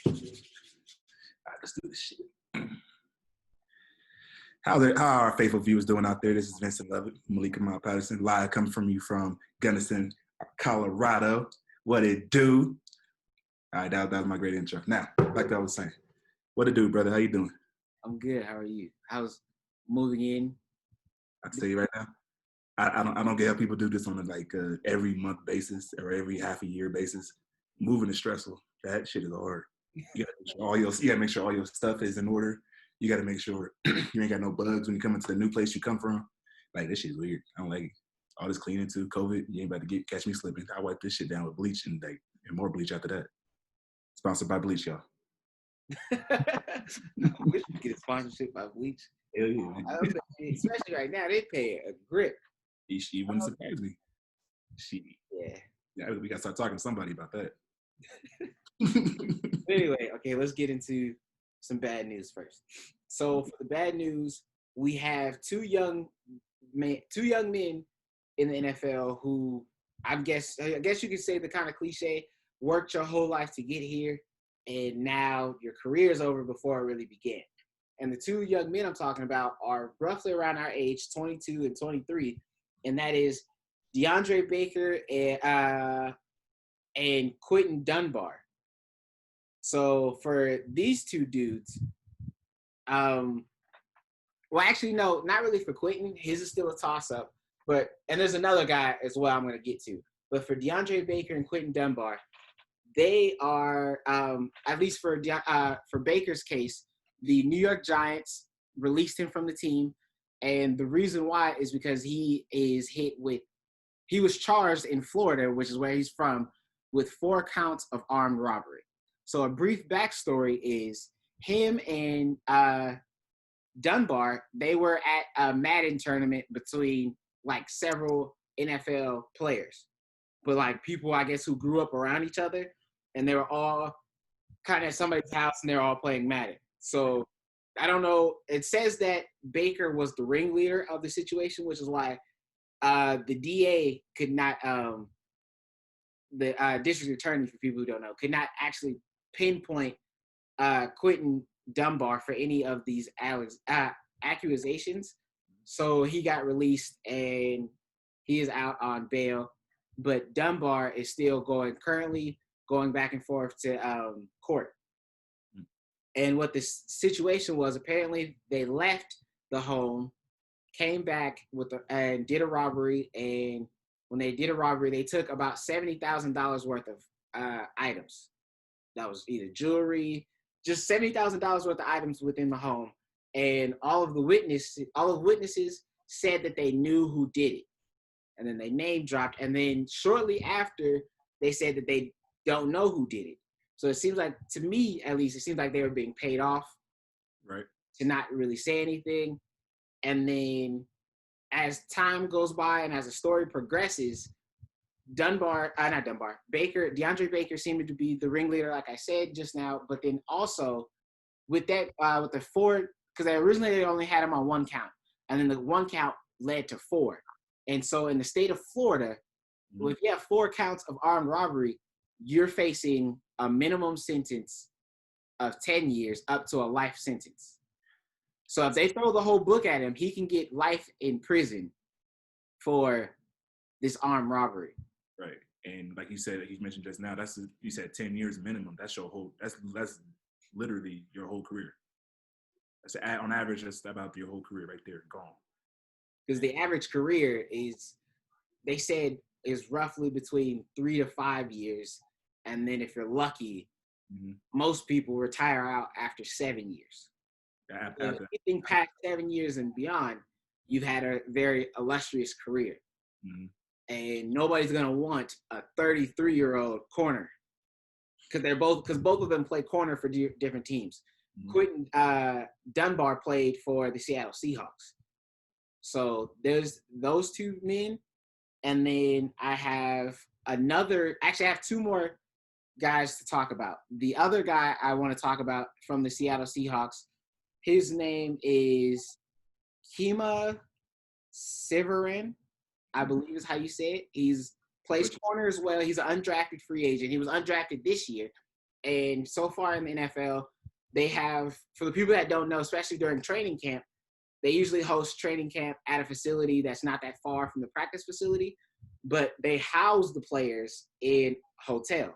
All right, let's do this shit. How are our faithful viewers doing out there? This is Vincent Lovett, Malika Mount Patterson, live coming from you from Gunnison, Colorado. What it do? All right, that was my great intro. Now, like I was saying, what it do, brother? How you doing? I'm good. How are you? How's moving in? I tell you right now, I don't get how people do this on a every month basis or every half a year basis. Moving is stressful. That shit is hard. You gotta make sure all your stuff is in order. You gotta make sure you ain't got no bugs when you come into the new place you come from. Like, this shit's weird. I don't like it. All this cleaning too. COVID, you ain't about to catch me slipping. I wipe this shit down with bleach and more bleach after that. Sponsored by Bleach, y'all. I wish we get a sponsorship by Bleach. Hell yeah, man. Especially right now, they pay a grip. She wouldn't surprise me. Yeah, we gotta start talking to somebody about that. Anyway, okay, let's get into some bad news first. So for the bad news, we have two young men in the NFL who I guess you could say the kind of cliche, worked your whole life to get here, and now your career is over before it really began. And the two young men I'm talking about are roughly around our age, 22 and 23, and that is DeAndre Baker and Quentin Dunbar. So for these two dudes, well, actually, no, not really for Quentin. His is still a toss-up. And there's another guy as well I'm going to get to. But for DeAndre Baker and Quentin Dunbar, they are, at least for Baker's case, the New York Giants released him from the team. And the reason why is because he was charged in Florida, which is where he's from, with 4 counts of armed robbery. So a brief backstory is him and Dunbar, they were at a Madden tournament between several NFL players, but people, I guess, who grew up around each other, and they were all kind of at somebody's house and they're all playing Madden. So I don't know. It says that Baker was the ringleader of the situation, which is why the DA could not, the district attorney, for people who don't know, could not actually pinpoint Quentin Dunbar for any of these accusations. So he got released and he is out on bail. But Dunbar is still currently going back and forth to court. And what the situation was, apparently they left the home, came back and did a robbery. And when they did a robbery, they took about $70,000 worth of items. That was either jewelry, just $70,000 worth of items within the home. And all of the witnesses said that they knew who did it. And then they name dropped. And then shortly after, they said that they don't know who did it. So it seems like, to me at least, it seems like they were being paid off, right, to not really say anything. And then as time goes by and as the story progresses, DeAndre Baker seemed to be the ringleader, like I said just now. But then also with that, with the 4, because originally they only had him on 1 count, and then the 1 count led to 4. And so in the state of Florida, if you have 4 counts of armed robbery, you're facing a minimum sentence of 10 years up to a life sentence. So if they throw the whole book at him, he can get life in prison for this armed robbery. Right. And like you said, you mentioned just now, you said 10 years minimum. That's literally your whole career. On average, that's about your whole career right there, gone. Because the average career they said, is roughly between 3 to 5 years. And then if you're lucky, most people retire out after 7 years. So anything past 7 years and beyond, you've had a very illustrious career. Mm-hmm. And nobody's going to want a 33-year-old corner because both of them play corner for different teams. Mm-hmm. Quentin Dunbar played for the Seattle Seahawks. So there's those two men. And then I have I have 2 more guys to talk about. The other guy I want to talk about from the Seattle Seahawks, his name is Kima Sivaran, I believe is how you say it. He's plays corner as well. He's an undrafted free agent. He was undrafted this year. And so far in the NFL, they have, for the people that don't know, especially during training camp, they usually host training camp at a facility that's not that far from the practice facility, but they house the players in a hotel.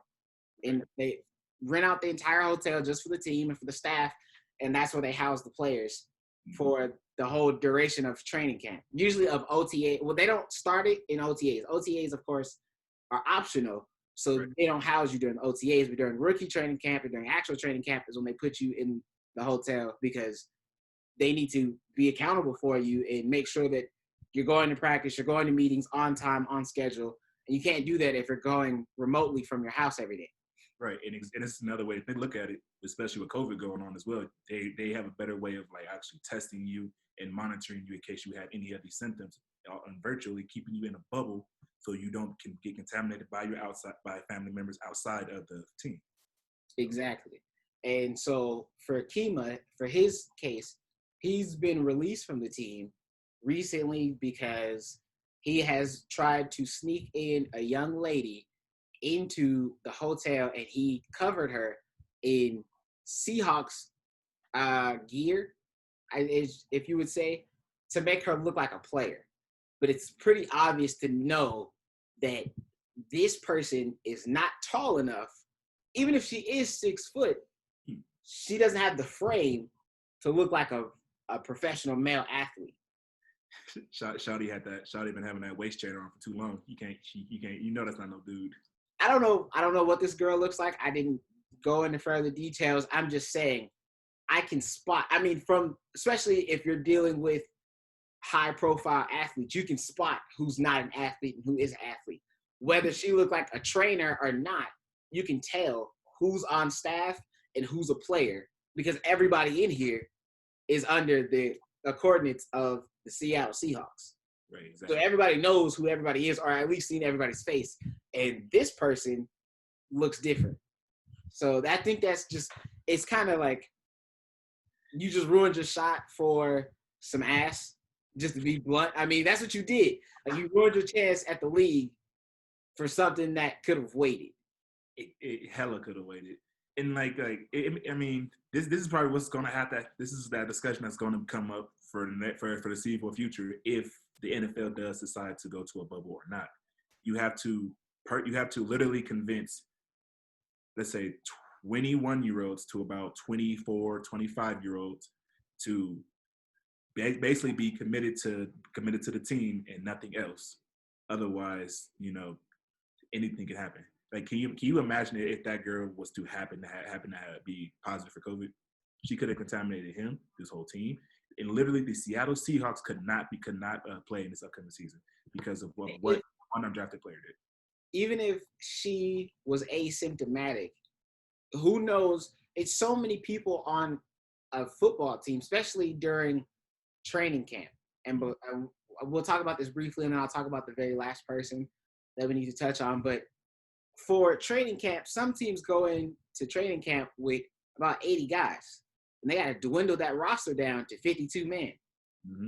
And they rent out the entire hotel just for the team and for the staff, and that's where they house the players for the whole duration of training camp. Usually of OTA. Well, they don't start it in OTAs. OTAs, of course, are optional, so they don't house you during OTAs, but during rookie training camp and during actual training camp is when they put you in the hotel because they need to be accountable for you and make sure that you're going to practice, you're going to meetings on time, on schedule, and you can't do that if you're going remotely from your house every day. Right, and it's another way to look at it, especially with COVID going on as well. They have a better way of like actually testing you and monitoring you in case you have any of these symptoms, and virtually keeping you in a bubble so you don't can get contaminated by family members outside of the team. Exactly. And so for Kima, for his case, he's been released from the team recently because he has tried to sneak in a young lady into the hotel, and he covered her in Seahawks gear, if you would say, to make her look like a player. But it's pretty obvious to know that this person is not tall enough. Even if she is 6 foot, she doesn't have the frame to look like a professional male athlete. Shawty been having that waist chain on for too long. You can't. You know that's not no dude. I don't know what this girl looks like. I didn't go into further details. I'm just saying I can spot. I mean, especially if you're dealing with high profile athletes, you can spot who's not an athlete and who is an athlete. Whether she looked like a trainer or not, you can tell who's on staff and who's a player because everybody in here is under the coordinates of the Seattle Seahawks. Right, exactly. So everybody knows who everybody is, or at least seen everybody's face. And this person looks different. So I think that's just, it's kind of like you just ruined your shot for some ass, just to be blunt. I mean, that's what you did. Like you ruined your chance at the league for something that could have waited. It hella could have waited. And I mean, this is probably what's going to happen. This is that discussion that's going to come up for the foreseeable future if the NFL does decide to go to a bubble or not. You have to literally convince, let's say, 21-year-olds to about 24, 25-year-olds to basically be committed to the team and nothing else. Otherwise, anything can happen. Like, can you imagine if that girl was to happen to be positive for COVID? She could have contaminated him, this whole team, and literally the Seattle Seahawks could not play in this upcoming season because of what one undrafted player did. Even if she was asymptomatic, who knows? It's so many people on a football team, especially during training camp. And we'll talk about this briefly, and then I'll talk about the very last person that we need to touch on. But for training camp, some teams go into training camp with about 80 guys, and they got to dwindle that roster down to 52 men. Mm-hmm.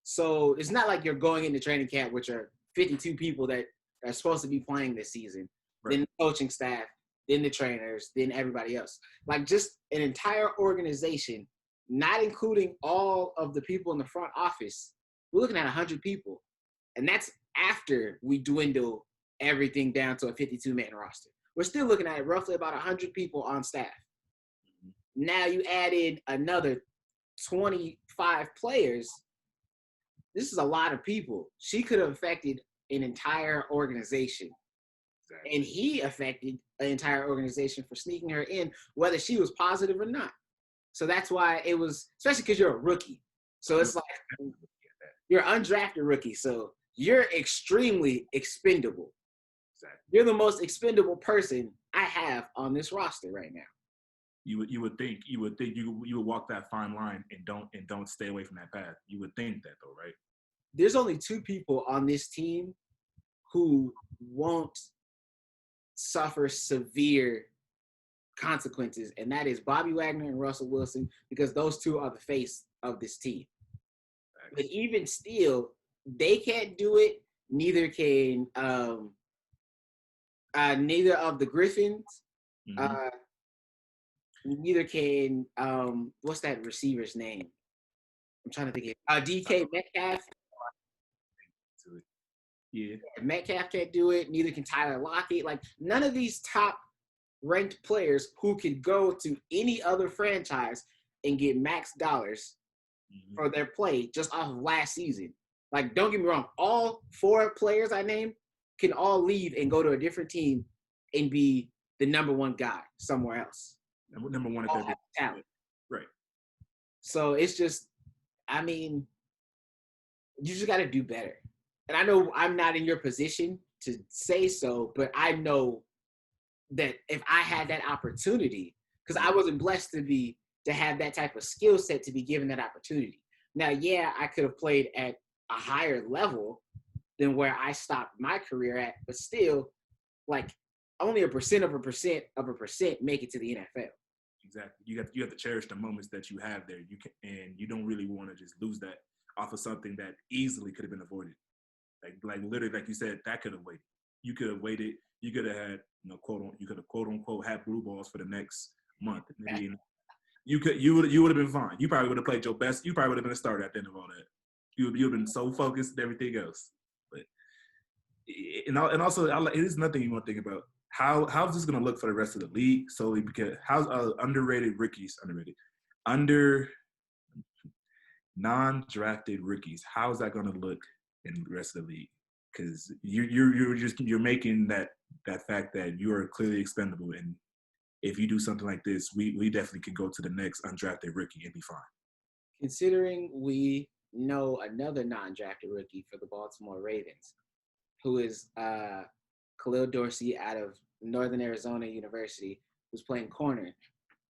So it's not like you're going into training camp, which are 52 people that are supposed to be playing this season, right. Then the coaching staff, then the trainers, then everybody else. Like just an entire organization, not including all of the people in the front office. We're looking at 100 people, and that's after we dwindle everything down to a 52-man roster. We're still looking at roughly about 100 people on staff. Mm-hmm. Now you add in another 25 players. This is a lot of people. She could have affected an entire organization. Exactly. And he affected an entire organization for sneaking her in, whether she was positive or not. So that's why it was, especially because you're a rookie. So it's like you're an undrafted rookie. So you're extremely expendable. Exactly. You're the most expendable person I have on this roster right now. You would think you would walk that fine line and don't stay away from that path. You would think that though, right? There's only two people on this team who won't suffer severe consequences, and that is Bobby Wagner and Russell Wilson, because those two are the face of this team. Right. But even still, they can't do it. Neither can neither of the Griffins. Mm-hmm. Neither can what's that receiver's name? I'm trying to think of DK Metcalf. To it. Yeah. Metcalf can't do it. Neither can Tyler Lockett. Like none of these top ranked players who can go to any other franchise and get max dollars for their play just off of last season. Like, don't get me wrong, all 4 players I named can all leave and go to a different team and be the number 1 guy somewhere else. Number one at All that have talent. right. So it's just, I mean, you just got to do better. And I know I'm not in your position to say so, but I know that if I had that opportunity, because I wasn't blessed to have that type of skill set to be given that opportunity. Now, yeah, I could have played at a higher level than where I stopped my career at, but still, like only a percent make it to the NFL. Exactly. You have to cherish the moments that you have there. You can, and you don't really want to just lose that off of something that easily could have been avoided. Like literally, like you said, that could have waited. You could have waited. You could have had, you could have quote unquote had blue balls for the next month. Maybe you would have been fine. You probably would have played your best. You probably would have been a starter at the end of all that. You would have been so focused and everything else. But and also, it is nothing you want to think about. How's this going to look for the rest of the league? Solely because how's underrated under non-drafted rookies? How is that going to look in the rest of the league? Because you're making that fact that you are clearly expendable, and if you do something like this, we definitely could go to the next undrafted rookie and be fine. Considering we know another non-drafted rookie for the Baltimore Ravens, who is Khalil Dorsey out of Northern Arizona University, who's playing corner.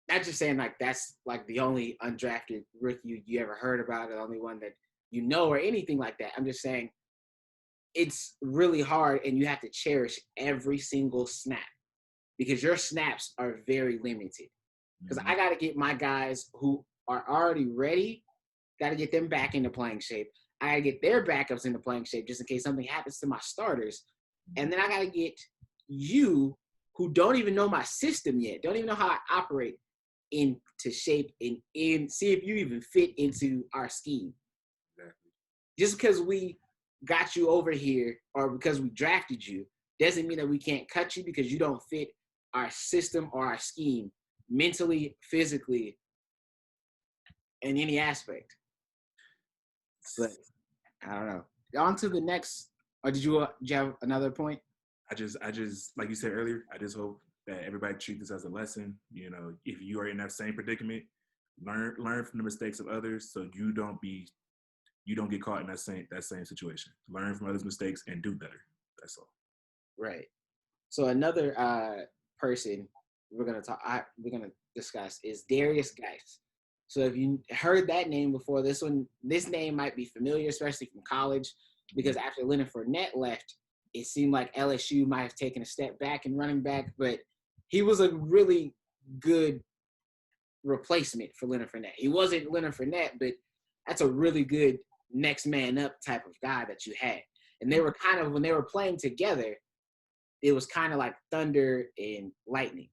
Not just saying like that's like the only undrafted rookie you ever heard about, the only one that you know or anything like that. I'm just saying it's really hard and you have to cherish every single snap because your snaps are very limited. Because I got to get my guys who are already ready, got to get them back into playing shape. I got to get their backups into playing shape just in case something happens to my starters. And then I got to get you who don't even know my system yet, don't even know how I operate, into shape and see if you even fit into our scheme. Exactly. Just because we got you over here or because we drafted you doesn't mean that we can't cut you because you don't fit our system or our scheme mentally, physically, in any aspect. But I don't know. On to the next. Or did you have another point? I just like you said earlier, I just hope that everybody treat this as a lesson. If you are in that same predicament, learn from the mistakes of others so you don't get caught in that same situation. Learn from others' mistakes and do better. That's all. Right. So another person we're gonna discuss is Darius Geis. So if you heard that name before, this name might be familiar, especially from college, because after Leonard Fournette left, it seemed like LSU might have taken a step back in running back, but he was a really good replacement for Leonard Fournette. He wasn't Leonard Fournette, but that's a really good next man up type of guy that you had. And they were kind of, when they were playing together, it was kind of like thunder and lightning.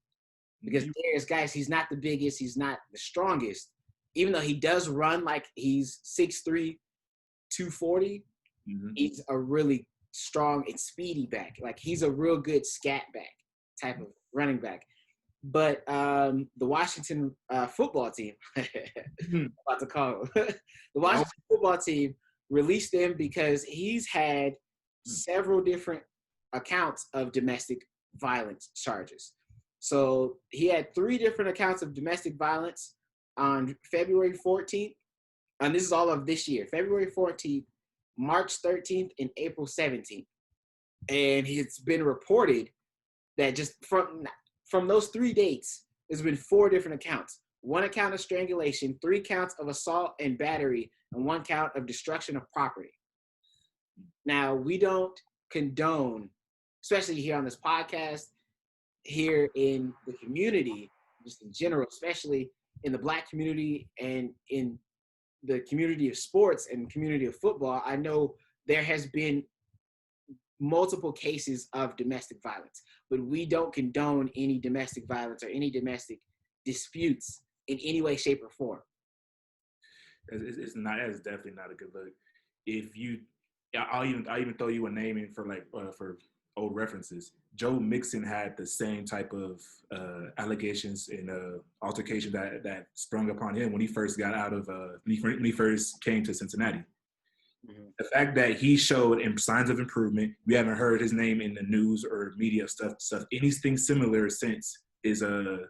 Because Darius Geis, he's not the biggest, he's not the strongest, even though he does run like he's 6'3", 240. Mm-hmm. He's a really strong and speedy back. Like he's a real good scat back type of running back. But the Washington football team, about to call him, the Washington football team released him because he's had several different accounts of domestic violence charges. So he had 3 different accounts of domestic violence on February 14th. And this is all of this year, February 14th, March 13th, and April 17th. And it's been reported that just from those 3 dates, there's been 4 different accounts. 1 account of strangulation, 3 counts of assault and battery, and 1 count of destruction of property. Now, we don't condone, especially here on this podcast, here in the community, just in general, especially in the Black community and in the community of sports and community of football, I know there has been multiple cases of domestic violence, but we don't condone any domestic violence or any domestic disputes in any way, shape, or form. It's not. It's definitely not a good look. If you, I'll even throw you a name in for for old references. Joe Mixon had the same type of allegations and altercation that sprung upon him when he first got out of when he first came to Cincinnati. Mm-hmm. The fact that he showed signs of improvement, we haven't heard his name in the news or media stuff anything similar since the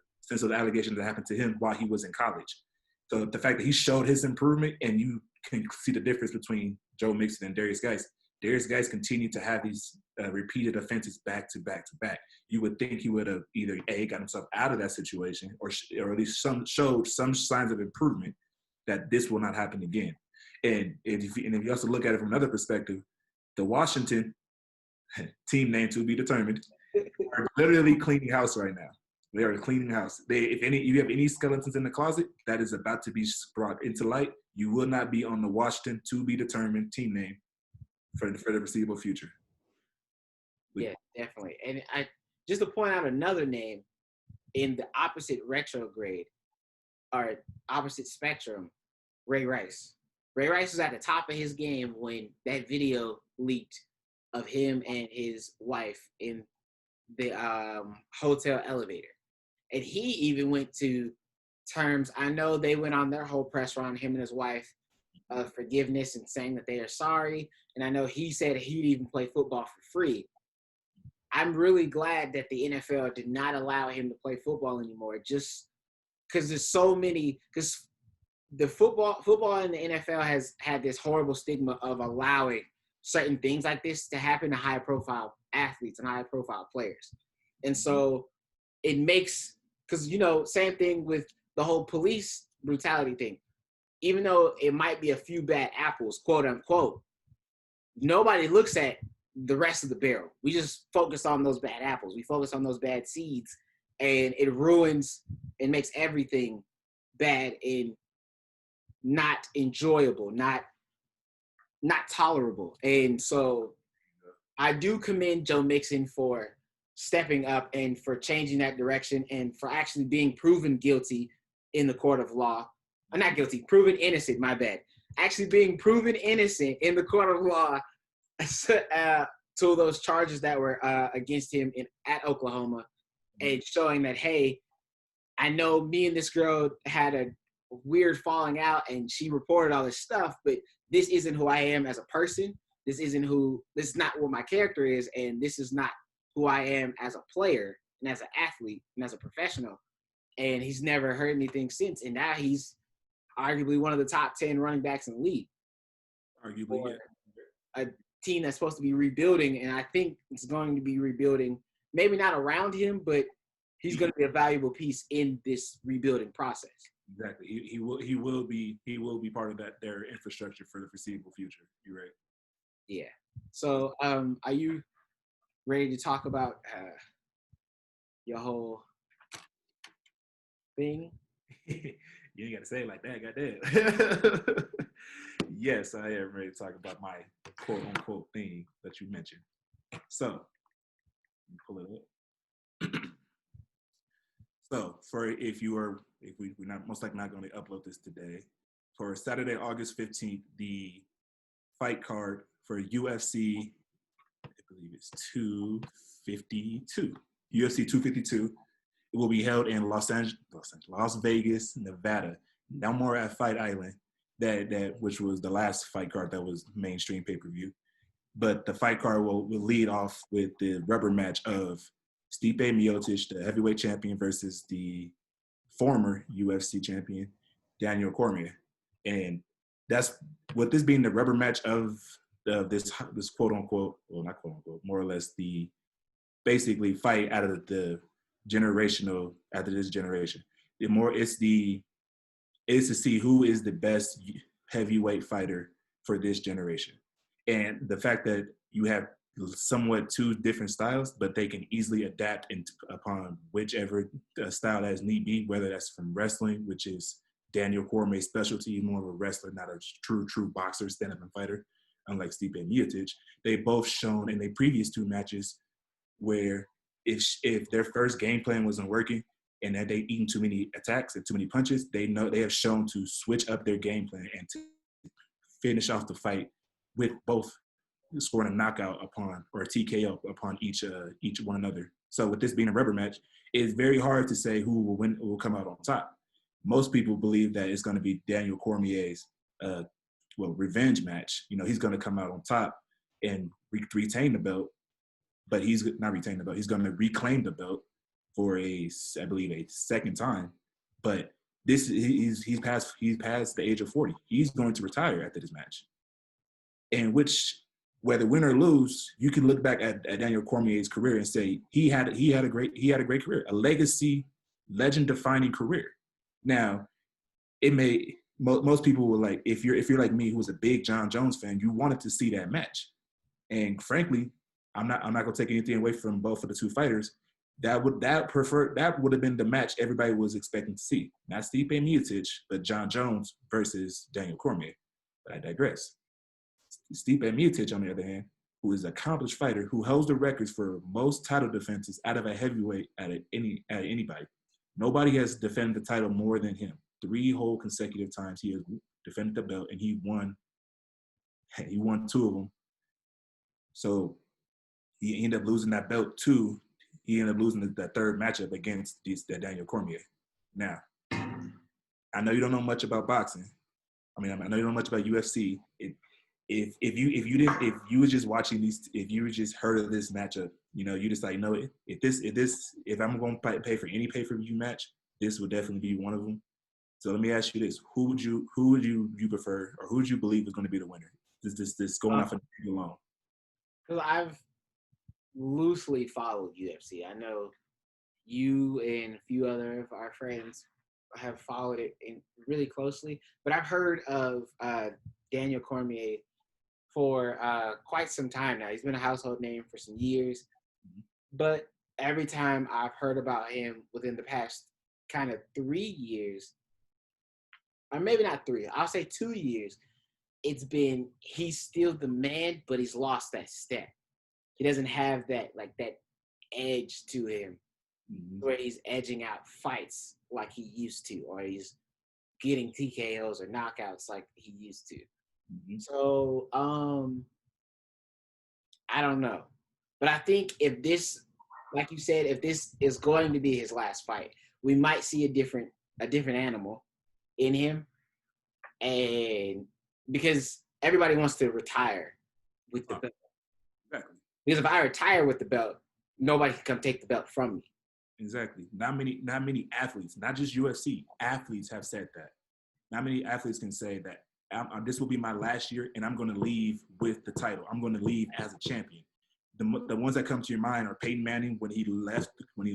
allegations that happened to him while he was in college. So the fact that he showed his improvement, and you can see the difference between Joe Mixon and Darius Geis. Darius Geis continued to have these repeated offenses back to back to back. You would think he would have either got himself out of that situation, or at least showed some signs of improvement that this will not happen again. And if you also look at it from another perspective, the Washington team name to be determined are literally cleaning house right now. They are cleaning house. If you have any skeletons in the closet, that is about to be brought into light. You will not be on the Washington to be determined team name for the foreseeable future. Yeah, definitely. And I just to point out another name in the opposite retrograde or opposite spectrum, Ray Rice. Ray Rice was at the top of his game when that video leaked of him and his wife in the hotel elevator. And he even went to terms, I know they went on their whole press run, him and his wife, of forgiveness and saying that they are sorry. And I know he said he'd even play football for free. I'm really glad that the NFL did not allow him to play football anymore, just because there's so many, because the football in the NFL has had this horrible stigma of allowing certain things like this to happen to high profile athletes and high profile players. And so it makes, because, same thing with the whole police brutality thing. Even though it might be a few bad apples, quote unquote, nobody looks at the rest of the barrel. We just focus on those bad apples. We focus on those bad seeds, and it ruins and makes everything bad and not enjoyable, not tolerable. And so I do commend Joe Mixon for stepping up and for changing that direction and for actually being proven guilty in the court of law. Not guilty, proven innocent, my bad. Actually being proven innocent in the court of law to those charges that were against him at Oklahoma, and showing that, hey, I know me and this girl had a weird falling out and she reported all this stuff, but this isn't who I am as a person. This is not what my character is, and this is not who I am as a player and as an athlete and as a professional. And he's never heard anything since. And now he's arguably one of the top 10 running backs in the league. Arguably, yeah. A team that's supposed to be rebuilding, and I think it's going to be rebuilding, maybe not around him, but he's going to be a valuable piece in this rebuilding process. Exactly. He will be part of their infrastructure for the foreseeable future. You're right. Yeah. So are you ready to talk about your whole thing? You ain't got to say it like that, goddamn. Yes, I am ready to talk about my quote unquote thing that you mentioned. So, pull it up. So, we're not most likely not going to upload this today. For Saturday, August 15th, the fight card for UFC, I believe it's 252. UFC 252. It will be held in Las Vegas, Nevada. No more at Fight Island, which was the last fight card that was mainstream pay-per-view. But the fight card will lead off with the rubber match of Stipe Miocic, the heavyweight champion, versus the former UFC champion, Daniel Cormier. And that's with this being the rubber match of this quote unquote, well, not quote unquote, more or less the basically fight out of the generational after this generation. It's to see who is the best heavyweight fighter for this generation. And the fact that you have somewhat two different styles, but they can easily adapt upon whichever style as need be, whether that's from wrestling, which is Daniel Cormier's specialty, more of a wrestler, not a true boxer, stand-up and fighter, unlike Stipe and Miocic. They both shown in their previous two matches where if their first game plan wasn't working, and that they eaten too many attacks and too many punches, they know they have shown to switch up their game plan and to finish off the fight with both scoring a knockout upon or a TKO upon each one another. So with this being a rubber match, it's very hard to say who will win, who will come out on top. Most people believe that it's going to be Daniel Cormier's revenge match. You know, he's going to come out on top and retain the belt, but he's not retain the belt. He's going to reclaim the belt for I believe, a second time. But he's past the age of 40. He's going to retire after this match. And which, whether win or lose, you can look back at Daniel Cormier's career and say he had a great career, a legacy, legend-defining career. Now, most people were like, if you're like me, who was a big John Jones fan, you wanted to see that match. And frankly, I'm not gonna take anything away from both of the two fighters. That would have been the match everybody was expecting to see. Not Stipe Miocic, but John Jones versus Daniel Cormier. But I digress. Stipe Miocic, on the other hand, who is an accomplished fighter who holds the records for most title defenses out of a heavyweight at anybody. Nobody has defended the title more than him. 3 whole consecutive times he has defended the belt, and he won 2 of them. So he ended up losing that belt too. He ended up losing the third matchup against Daniel Cormier. Now, I know you don't know much about boxing. I mean, I know you don't know much about UFC. If you were just watching these, if you were just heard of this matchup, you know, you just like, no, if I'm going to pay for any pay-per-view match, this would definitely be one of them. So let me ask you this: who would you prefer, or who would you believe is going to be the winner? This going off of alone. Because I've loosely followed UFC. I know you and a few other of our friends have followed it really closely, but I've heard of Daniel Cormier for quite some time now. He's been a household name for some years, but every time I've heard about him within the past kind of 3 years, or maybe not 3, I'll say 2 years, it's been he's still the man, but he's lost that step. He doesn't have that edge to him where he's edging out fights like he used to, or he's getting TKOs or knockouts like he used to. So I don't know. But I think if this, like you said, if this is going to be his last fight, we might see a different animal in him. And because everybody wants to retire with the belt. Exactly. Because if I retire with the belt, nobody can come take the belt from me. Exactly. Not many athletes, not just UFC, athletes have said that. Not many athletes can say that this will be my last year and I'm going to leave with the title. I'm going to leave as a champion. The ones that come to your mind are Peyton Manning when he left, well,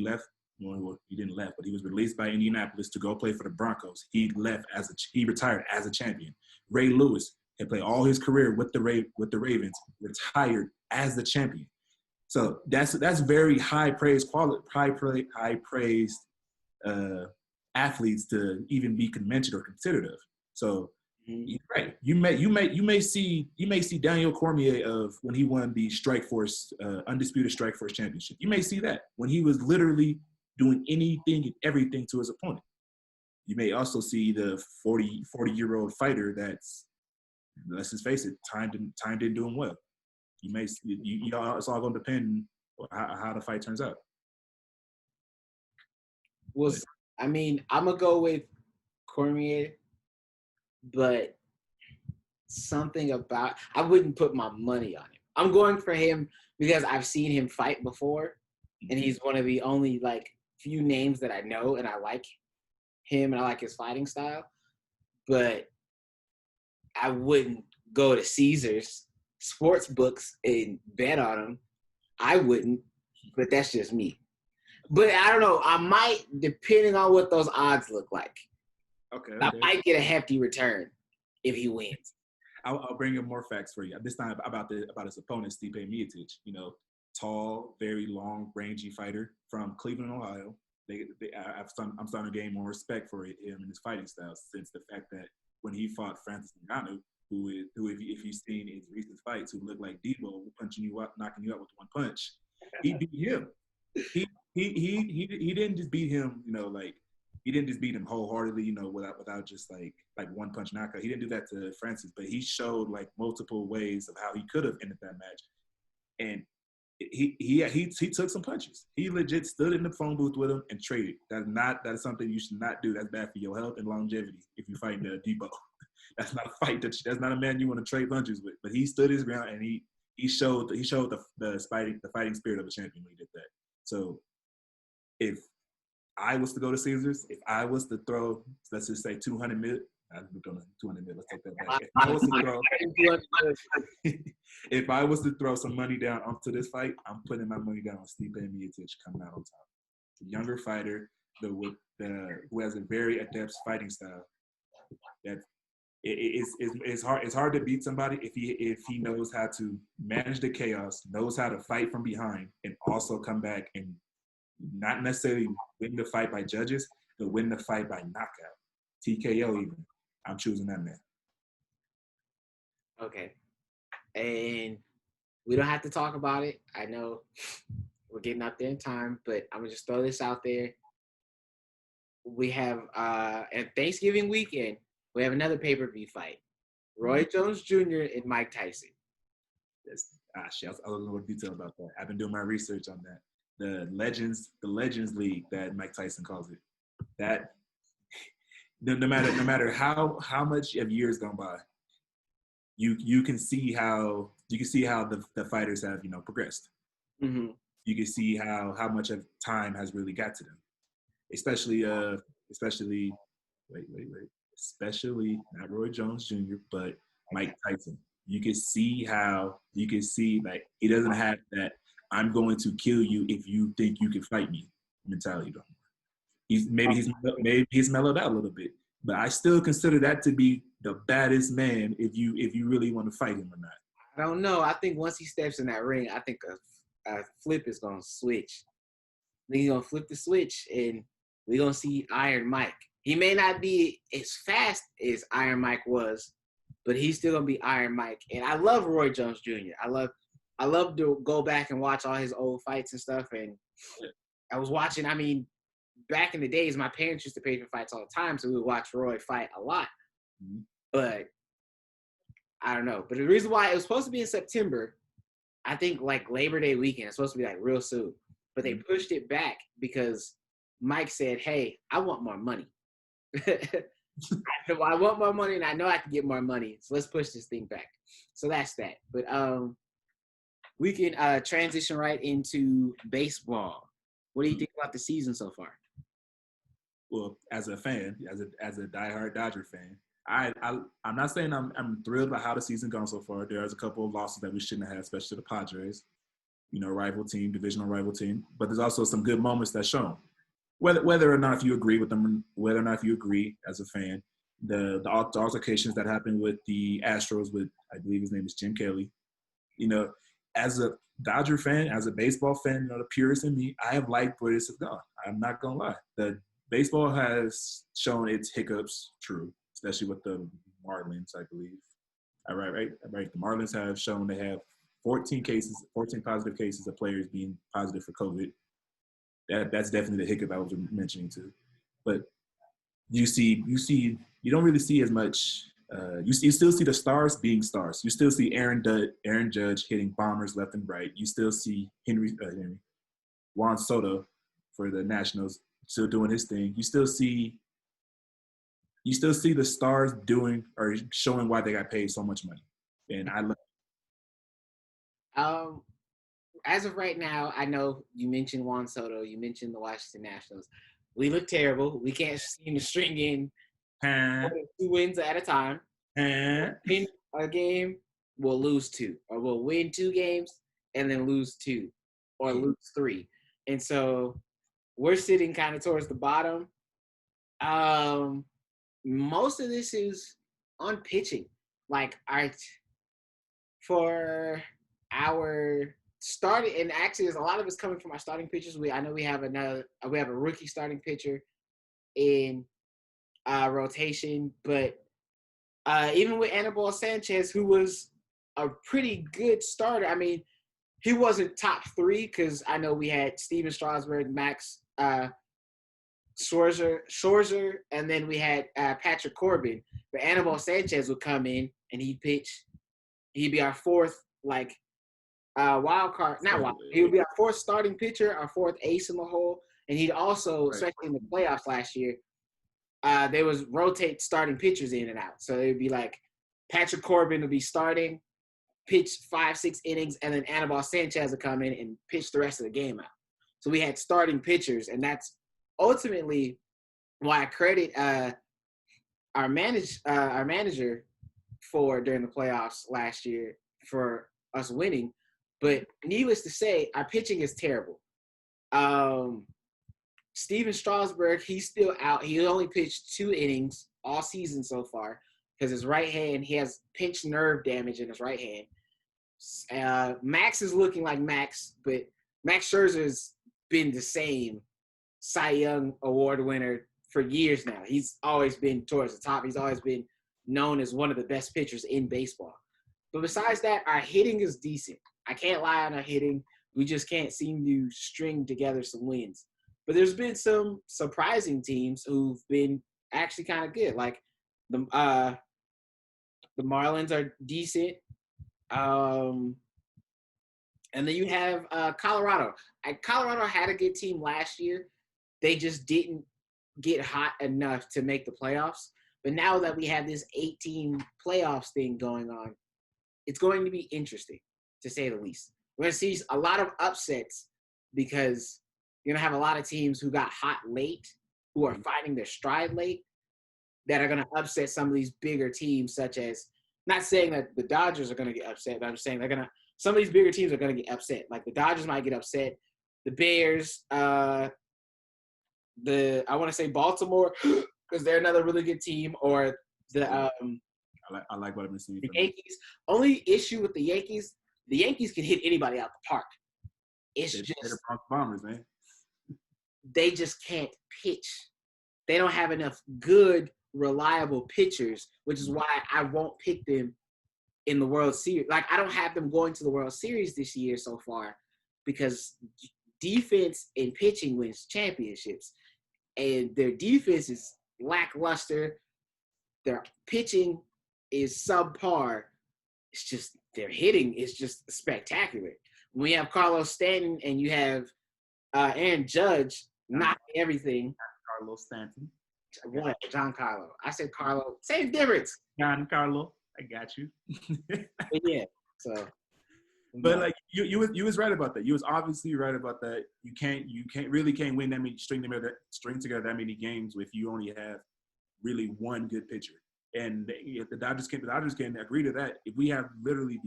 he didn't left, but he was released by Indianapolis to go play for the Broncos. He retired as a champion. Ray Lewis had played all his career with the Ravens, retired as the champion. So that's very high praised athletes to even be mentioned or considered of. So you're right. You may see Daniel Cormier of when he won the Strikeforce undisputed Strikeforce championship. You may see that when he was literally doing anything and everything to his opponent. You may also see the 40-year-old fighter that's, let's just face it, time didn't do him well. You may it's all going to depend on how the fight turns out. Well, I mean, I'm gonna go with Cormier, but something about I wouldn't put my money on him. I'm going for him because I've seen him fight before, and he's one of the only few names that I know, and I like him and I like his fighting style. But I wouldn't go to Caesars sports books and bet on him. I wouldn't, but that's just me. But I don't know. I might, depending on what those odds look like. Okay. I might get a hefty return if he wins. I'll bring in more facts for you. This time about his opponent, Stipe Miocic. You know, tall, very long, rangy fighter from Cleveland, Ohio. I'm starting to gain more respect for him and his fighting style since the fact that when he fought Francis Ngannou, who if you've seen his recent fights, who looked like Debo, punching you out, knocking you out with one punch, he beat him. He he didn't just beat him, like he didn't just beat him wholeheartedly, without just like one punch knockout. He didn't do that to Francis, but he showed like multiple ways of how he could have ended that match. And he took some punches. He legit stood in the phone booth with him and traded. That is something you should not do. That's bad for your health and longevity. If you fight Debo, that's not a fight. That's not a man you want to trade punches with. But he stood his ground and he showed the fighting spirit of a champion when he did that. So if I was to go to Caesars, if I was to throw, let's just say 200 mil, I'm going to 200 mil. Let's take that back. If I was to throw some money down onto this fight, I'm putting my money down on Stipe Miocic coming out on top. The younger fighter, who has a very adept fighting style. That it's hard to beat somebody if he knows how to manage the chaos, knows how to fight from behind, and also come back and not necessarily win the fight by judges, but win the fight by knockout, TKO even. I'm choosing that man. Okay. And we don't have to talk about it. I know we're getting up there in time, but I'm going to just throw this out there. We have, at Thanksgiving weekend, we have another pay-per-view fight. Roy Jones Jr. and Mike Tyson. I don't know what detail about that. I've been doing my research on that. The Legends League that Mike Tyson calls it. That no matter how much of years gone by, you can see how the fighters have progressed. Mm-hmm. You can see how much of time has really got to them, especially not Roy Jones Jr. but Mike Tyson. You can see like he doesn't have that I'm going to kill you if you think you can fight me mentality though. He's mellowed out a little bit, but I still consider that to be the baddest man if you really want to fight him or not. I don't know. I think once he steps in that ring, I think a flip is gonna switch. I think he's gonna flip the switch, and we're gonna see Iron Mike. He may not be as fast as Iron Mike was, but he's still gonna be Iron Mike. And I love Roy Jones Jr. I love to go back and watch all his old fights and stuff. And I was watching. I mean, back in the days, my parents used to pay for fights all the time, so we would watch Roy fight a lot. Mm-hmm. But I don't know. But the reason why it was supposed to be in September, I think like Labor Day weekend, it's supposed to be like real soon. But they pushed it back because Mike said, "Hey, I want more money. I want more money, and I know I can get more money. So let's push this thing back." So that's that. But we can transition right into baseball. What do you think about the season so far? Well, as a fan, as a diehard Dodger fan, I'm not saying I'm thrilled by how the season gone so far. There's a couple of losses that we shouldn't have, especially to the Padres, rival team, divisional rival team. But there's also some good moments that's shown. Whether or not you agree with them, whether or not you agree as a fan, the altercations that happened with the Astros with, I believe his name is Jim Kelly, as a Dodger fan, as a baseball fan, the purist in me, I have liked where this has gone. I'm not gonna lie. The baseball has shown its hiccups, true, especially with the Marlins, I believe. Right. The Marlins have shown they have 14 positive cases of players being positive for COVID. That's definitely the hiccup I was mentioning too. But you don't really see as much. You still see the stars being stars. You still see Aaron Judge hitting bombers left and right. You still see Juan Soto for the Nationals still doing his thing. You still see the stars doing or showing why they got paid so much money. And I love. As of right now, I know you mentioned Juan Soto. You mentioned the Washington Nationals. We look terrible. We can't seem to string in 2 wins at a time. Win a game, we'll lose 2. Or we'll win 2 games and then lose 2. Or lose 3. And so we're sitting kind of towards the bottom. Most of this is on pitching. Like for our starting, and actually there's a lot of it's coming from our starting pitchers. I know we have a rookie starting pitcher in rotation, but even with Anibal Sanchez, who was a pretty good starter, I mean, he wasn't top 3 because I know we had Steven Strasburg, Max Scherzer, and then we had Patrick Corbin. But Anibal Sanchez would come in and he'd pitch. He'd be our fourth wild card, not wild. He would be our fourth starting pitcher, our fourth ace in the hole, and he'd also, especially in the playoffs last year, they was rotate starting pitchers in and out. So it would be like Patrick Corbin would be starting, pitch 5-6 innings, and then Anibal Sanchez would come in and pitch the rest of the game out. So we had starting pitchers, and that's ultimately why I credit our manager for during the playoffs last year for us winning. But needless to say, our pitching is terrible. Steven Strasburg, he's still out. He only pitched 2 innings all season so far because his right hand, he has pinched nerve damage in his right hand. Max is looking like Max, but Max Scherzer's been the same Cy Young Award winner for years now. He's always been towards the top. He's always been known as one of the best pitchers in baseball. But besides that, our hitting is decent. I can't lie on our hitting. We just can't seem to string together some wins. But there's been some surprising teams who've been actually kind of good. Like the Marlins are decent. And then you have Colorado. Colorado had a good team last year. They just didn't get hot enough to make the playoffs. But now that we have this 8-team playoffs thing going on, it's going to be interesting, to say the least. We're going to see a lot of upsets because you're going to have a lot of teams who got hot late, who are finding their stride late, that are going to upset some of these bigger teams, such as, not saying that the Dodgers are going to get upset, but I'm saying some of these bigger teams are going to get upset. Like the Dodgers might get upset. The Bears, I want to say Baltimore, because they're another really good team, or the I like what I've been seeing. The Yankees. Only issue with the Yankees can hit anybody out the park. It's just the Bronx Bombers, man. They just can't pitch. They don't have enough good, reliable pitchers, which is why I won't pick them in the World Series. Like, I don't have them going to the World Series this year so far because defense and pitching wins championships. And their defense is lackluster. Their pitching is subpar. It's just their hitting is just spectacular. When you have Carlos Stanton and you have Aaron Judge knocking everything. Carlos Stanton. What? Giancarlo. I said Carlo. Same difference. Giancarlo. I got you. But yeah. So. But like you was right about that. You was obviously right about that. You can't win that many string together that many games if you only have really one good pitcher. And if the Dodgers can agree to that. If we have literally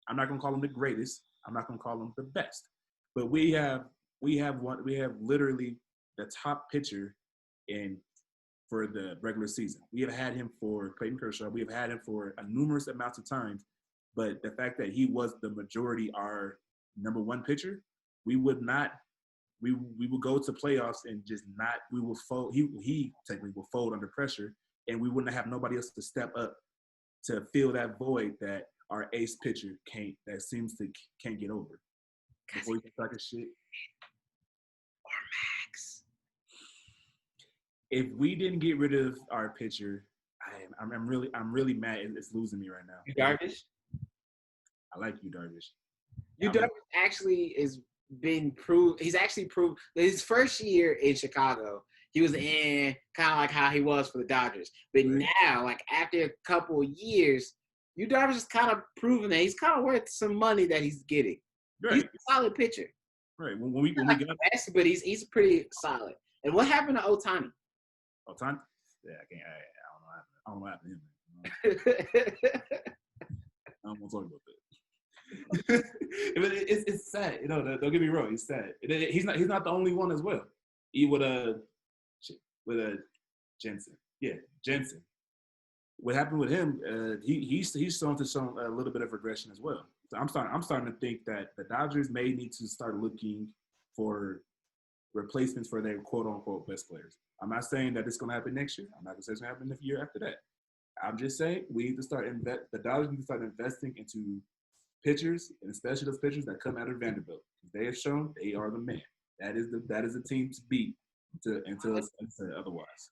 I'm not gonna call them the greatest. I'm not gonna call them the best. But we have literally the top pitcher for the regular season. We have had him for Clayton Kershaw. We have had him for a numerous amounts of times. But the fact that he was the majority our number one pitcher, we would go to playoffs and just not. We will fold. He technically will fold under pressure, and we wouldn't have nobody else to step up to fill that void that our ace pitcher can't get over. Before you start this shit. Or Max. If we didn't get rid of our pitcher, I'm really mad. It's losing me right now. You Darvish? I like you, Darvish. You Darvish actually is been proved. He's actually proved his first year in Chicago. He was in kind of like how he was for the Dodgers. But now, like after a couple of years, you Darvish is kind of proven that he's kind of worth some money that he's getting. Right. He's a solid pitcher. Right. When we got the best, but he's pretty solid. And what happened to Ohtani? Ohtani? Yeah, I don't know what happened to him. I don't want to talk about that. It's sad, don't get me wrong. It's sad. He's not the only one as well. He with Jensen. Yeah, Jensen. What happened with him? He's starting to show a little bit of regression as well. So I'm starting to think that the Dodgers may need to start looking for replacements for their quote unquote best players. I'm not saying that it's going to happen next year. I'm not going to say it's going to happen the year after that. I'm just saying the Dodgers need to start investing into pitchers, and especially those pitchers that come out of Vanderbilt. They have shown they are the man. That is the team to beat until it's otherwise.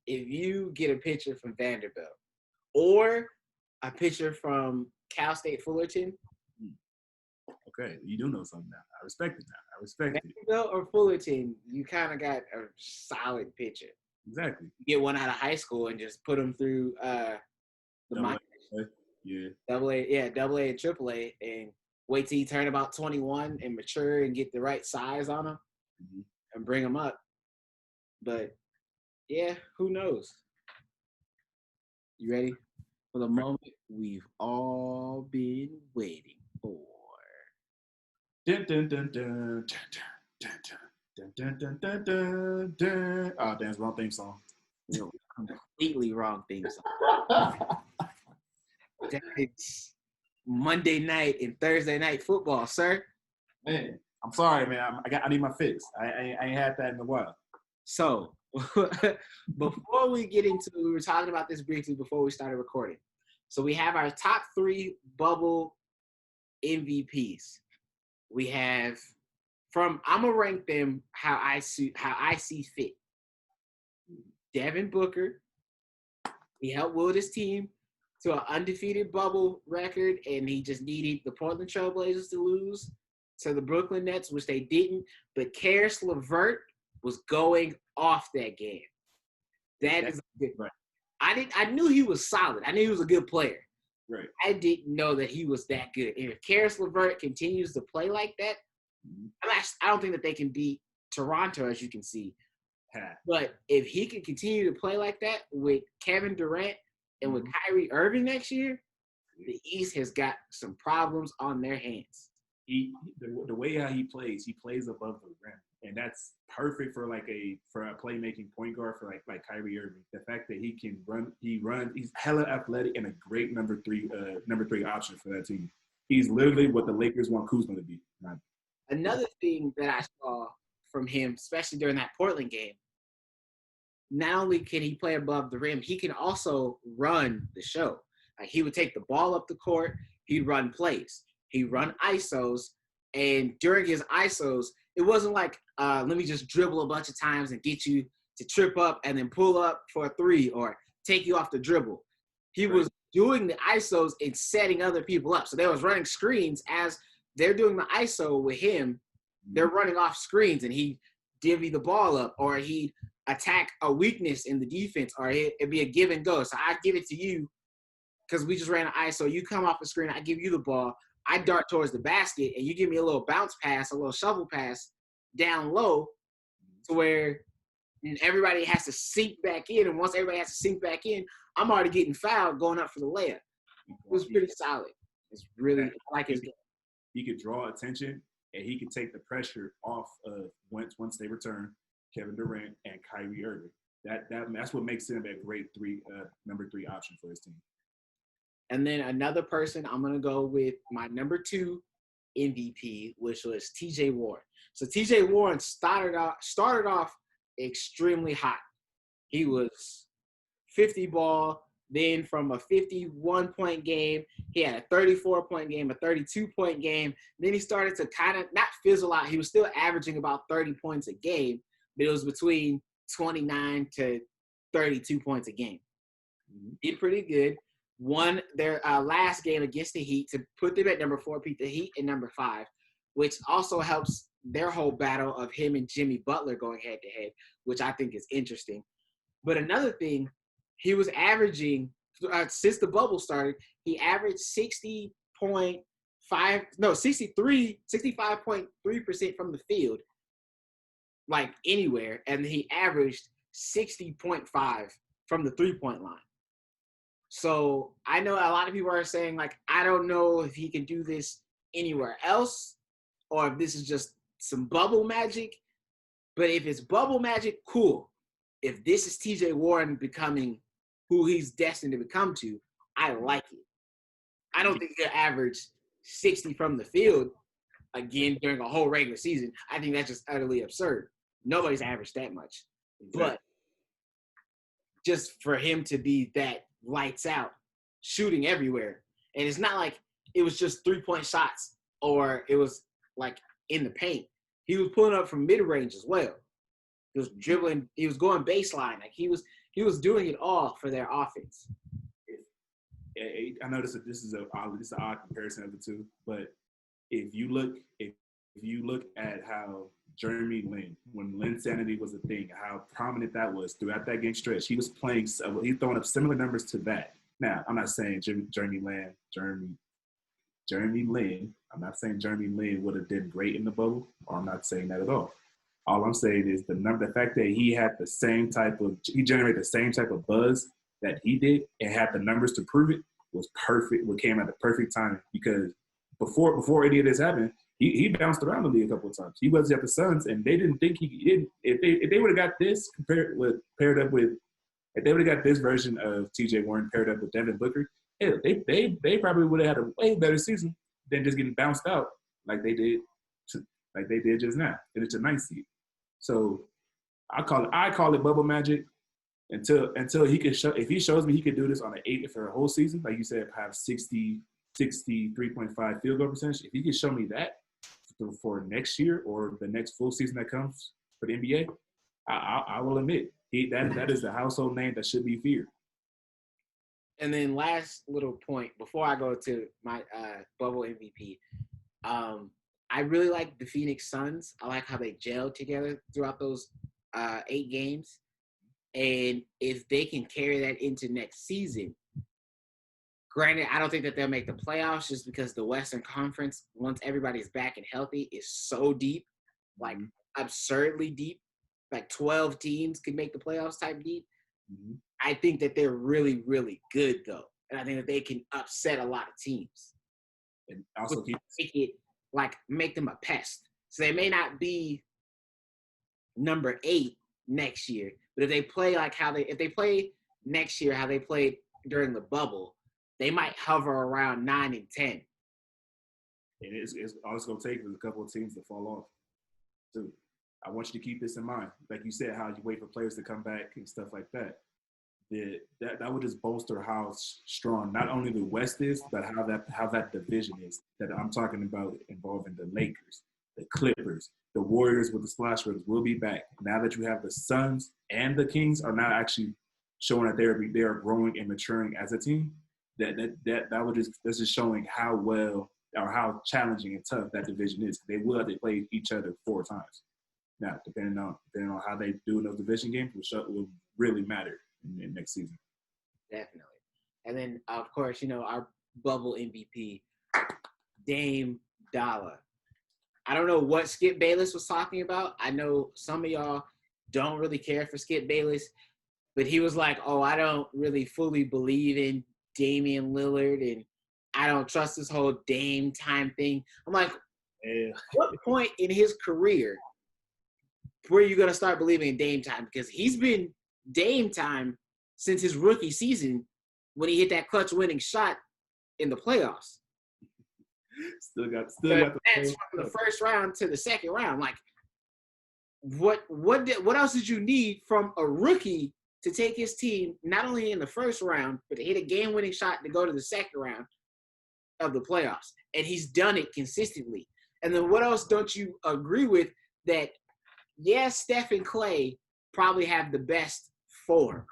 If you get a pitcher from Vanderbilt or a pitcher from Cal State Fullerton. Okay, you do know something now. I respect it now. I respect it. Vanderbilt or Fullerton, you kind of got a solid pitcher. Exactly. You get one out of high school and just put them through the minors. Yeah. Double A and Triple A, and wait till you turn about 21 and mature and get the right size on them and bring them up. But yeah, who knows? You ready for the moment we've all been waiting for? Dun, dun, dun, dun, dun, dun, dun, dun, dun, dun, dun. Oh, damn, it's wrong theme song. Completely wrong theme song. It's Monday night and Thursday night football, sir. Man, I'm sorry, man. I need my fix. I ain't had that in a while. So, before we get into, we were talking about this briefly before we started recording. So we have our top 3 bubble MVPs. We have I'm gonna rank them how I see fit. Devin Booker, he helped will his team to an undefeated bubble record, and he just needed the Portland Trail Blazers to lose to the Brooklyn Nets, which they didn't. But Karis LeVert was going off that game. That's good. Right. I knew he was solid. I knew he was a good player. Right. I didn't know that he was that good. And if Karis LeVert continues to play like that, I don't think that they can beat Toronto, as you can see. But if he can continue to play like that with Kevin Durant and with Kyrie Irving next year, the East has got some problems on their hands. The way how he plays above the rim, and that's perfect for a playmaking point guard for like Kyrie Irving. The fact that he can run, he's hella athletic and a great number three option for that team. He's literally what the Lakers want Kuzma to be. Another thing that I saw from him, especially during that Portland game, not only can he play above the rim, he can also run the show. Like, he would take the ball up the court, he'd run plays, he'd run ISOs, and during his ISOs, it wasn't like, let me just dribble a bunch of times and get you to trip up and then pull up for a 3 or take you off the dribble. He was doing the ISOs and setting other people up. So they was running screens as they're doing the ISO with him. They're running off screens, and he'd divvy the ball up, or he'd attack a weakness in the defense, or it'd be a give and go. So I give it to you because we just ran an ISO. You come off the screen, I give you the ball. I dart towards the basket, and you give me a little bounce pass, a little shovel pass down low to where everybody has to sink back in. And once everybody has to sink back in, I'm already getting fouled going up for the layup. It was pretty solid. It's really, I like his game. He could draw attention, and he could take the pressure off of once they return Kevin Durant and Kyrie Irving. That's what makes him a great number 3 option for his team. And then another person, I'm going to go with my number 2 MVP, which was TJ Warren. So TJ Warren started off extremely hot. He was 50 ball. Then from a 51-point game, he had a 34-point game, a 32-point game. Then he started to kind of not fizzle out. He was still averaging about 30 points a game, but it was between 29 to 32 points a game. Did pretty good. Won their last game against the Heat to put them at number 4, beat the Heat at number 5, which also helps their whole battle of him and Jimmy Butler going head-to-head, which I think is interesting. But another thing, he was averaging, since the bubble started, he averaged 65.3% from the field, like anywhere, and he averaged 60.5 from the 3-point line. So I know a lot of people are saying, like, I don't know if he can do this anywhere else or if this is just some bubble magic. But if it's bubble magic, cool. If this is TJ Warren becoming who he's destined to become to, I like it. I don't think he'll average 60 from the field again during a whole regular season. I think that's just utterly absurd. Nobody's averaged that much. But just for him to be that lights out, shooting everywhere. And it's not like it was just 3-point shots or it was like in the paint. He was pulling up from mid range as well. He was dribbling. He was going baseline. Like he was doing it all for their offense. I know this is an odd comparison of the two, but if you look at how Jeremy Lin, when Linsanity was a thing, how prominent that was throughout that game stretch, he was playing. He's throwing up similar numbers to that. Now, I'm not saying Jeremy Lin. I'm not saying Jeremy Lin would have done great in the bubble, or I'm not saying that at all. All I'm saying is the fact that he generated the same type of buzz that he did and had the numbers to prove it was perfect. What came at the perfect time, because before any of this happened, he bounced around the league a couple of times. He was at the Suns, and they didn't think he did. If they would have got this if they would have got this version of T.J. Warren paired up with Devin Booker, hell, they probably would have had a way better season than just getting bounced out like they did just now. And it's a ninth seed. So I call it bubble magic until he can show. If he shows me he could do this on for a whole season, like you said, have 63.5 field goal percentage. If he can show me that for next year or the next full season that comes for the NBA, I will admit that is the household name that should be feared. And then last little point before I go to my bubble MVP, I really like the Phoenix Suns. I like how they gelled together throughout those 8 games. And if they can carry that into next season, granted, I don't think that they'll make the playoffs just because the Western Conference, once everybody's back and healthy, is so deep, like absurdly deep. Like 12 teams could make the playoffs type deep. Mm-hmm. I think that they're really, really good, though. And I think that they can upset a lot of teams. And also make them a pest. So they may not be number 8 next year, but if they play if they play next year how they played during the bubble, they might hover around 9 and 10. And it's all it's going to take is a couple of teams to fall off, too. I want you to keep this in mind. Like you said, how you wait for players to come back and stuff like that. That would just bolster how strong not only the West is, but how that division is. That I'm talking about involving the Lakers, the Clippers, the Warriors with the Splash Brothers will be back. Now that you have the Suns and the Kings are now actually showing that they are growing and maturing as a team. That's just showing how well or how challenging and tough that division is. They will have to play each other 4 times. Now, depending on how they do in those division games, will really matter in next season. Definitely. And then, of course, our bubble MVP, Dame Dollar. I don't know what Skip Bayless was talking about. I know some of y'all don't really care for Skip Bayless, but he was like, oh, I don't really fully believe in Damian Lillard, and I don't trust this whole Dame time thing. I'm like, what point in his career where are you going to start believing in Dame time? Because he's been Dame time since his rookie season when he hit that clutch winning shot in the playoffs. Still got that's from the first round to the second round. Like, what else did you need from a rookie to take his team not only in the first round, but to hit a game-winning shot to go to the second round of the playoffs? And he's done it consistently. And then what else don't you agree with that? Yeah, Steph and Clay probably have the best form.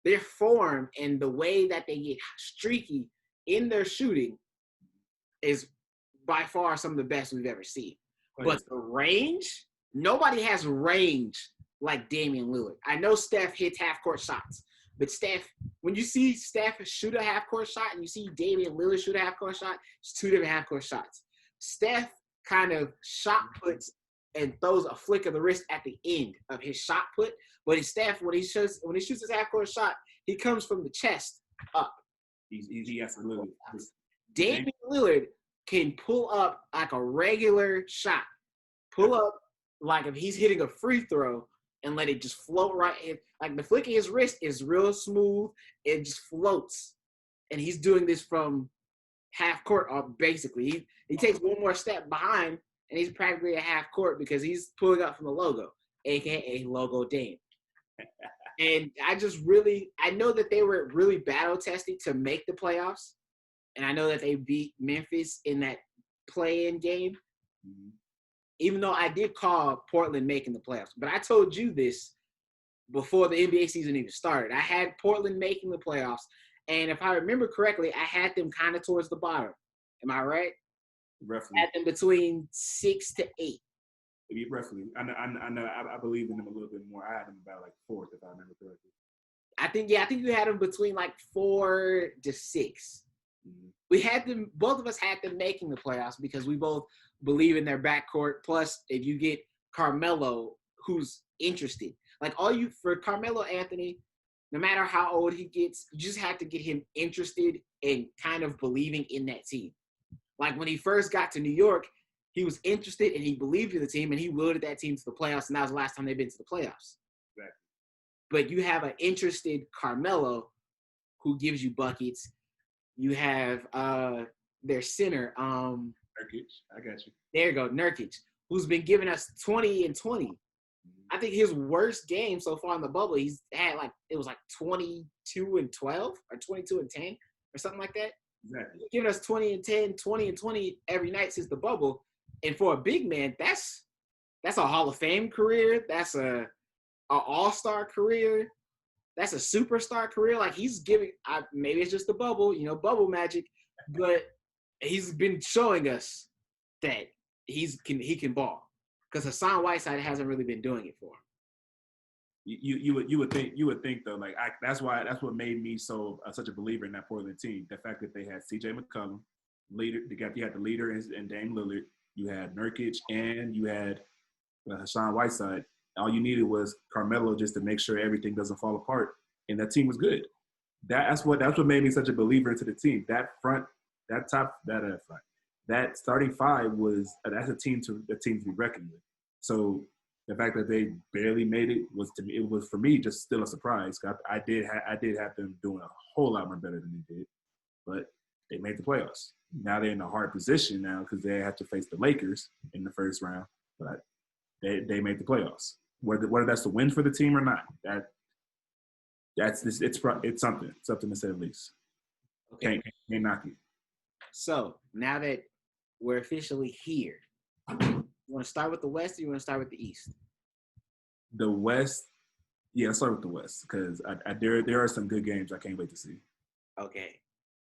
Their form and the way that they get streaky in their shooting is by far some of the best we've ever seen. But the range, nobody has range like Damian Lillard. I know Steph hits half-court shots, but when you see Steph shoot a half-court shot and you see Damian Lillard shoot a half-court shot, it's 2 different half-court shots. Steph kind of shot puts and throws a flick of the wrist at the end of his shot put. But Steph, when he shoots his half-court shot, he comes from the chest up. He absolutely. Damian Lillard can pull up like a regular shot. Pull up like if he's hitting a free throw and let it just float right in. Like the flick of his wrist is real smooth. It just floats. And he's doing this from half court basically. He takes one more step behind and he's practically a half court because he's pulling up from the logo, a.k.a. Logo Dame. And I know that they were really battle testing to make the playoffs. and I know that they beat Memphis in that play-in game. Mm-hmm. Even though I did call Portland making the playoffs, but I told you this before the NBA season even started. I had Portland making the playoffs, and if I remember correctly, I had them kind of towards the bottom. Am I right? Roughly. I had them between 6 to 8. Roughly. I know. I believe in them a little bit more. I had them about like 4th, if I remember correctly. I think you had them between like 4 to 6. Mm-hmm. We had them, both of us had them making the playoffs because we both believe in their backcourt. Plus, if you get Carmelo, who's interested, like for Carmelo Anthony, no matter how old he gets, you just have to get him interested and kind of believing in that team. Like when he first got to New York, he was interested and he believed in the team and he willed that team to the playoffs, and that was the last time they've been to the playoffs. Exactly. But you have an interested Carmelo who gives you buckets. You have their center. Nurkic, I got you. There you go, Nurkic, who's been giving us 20 and 20. Mm-hmm. I think his worst game so far in the bubble, he's had it was 22 and 12 or 22 and 10 or something like that. Exactly. He's giving us 20 and 10, 20 and 20 every night since the bubble. And for a big man, that's a Hall of Fame career. That's a all-star career. That's a superstar career. Like he's giving, maybe it's just the bubble, bubble magic, but he's been showing us that he can ball. Because Hassan Whiteside hasn't really been doing it for him. You would think though, like that's what made me such a believer in that Portland team. The fact that they had C.J. McCollum, leader. You had the leader in Dame Lillard. You had Nurkic, and you had Hassan Whiteside. All you needed was Carmelo just to make sure everything doesn't fall apart, and that team was good. That's what made me such a believer into the team. That starting five that's a team to be reckoned with. So the fact that they barely made it was for me just still a surprise. I did have them doing a whole lot more better than they did, but they made the playoffs. Now they're in a hard position now because they have to face the Lakers in the first round, but they made the playoffs. Whether that's the win for the team or not, it's something to say the least. Okay. Can't knock it. So now that we're officially here, you want to start with the West or you want to start with the East? The West, yeah, I'll start with the West because there are some good games I can't wait to see. Okay,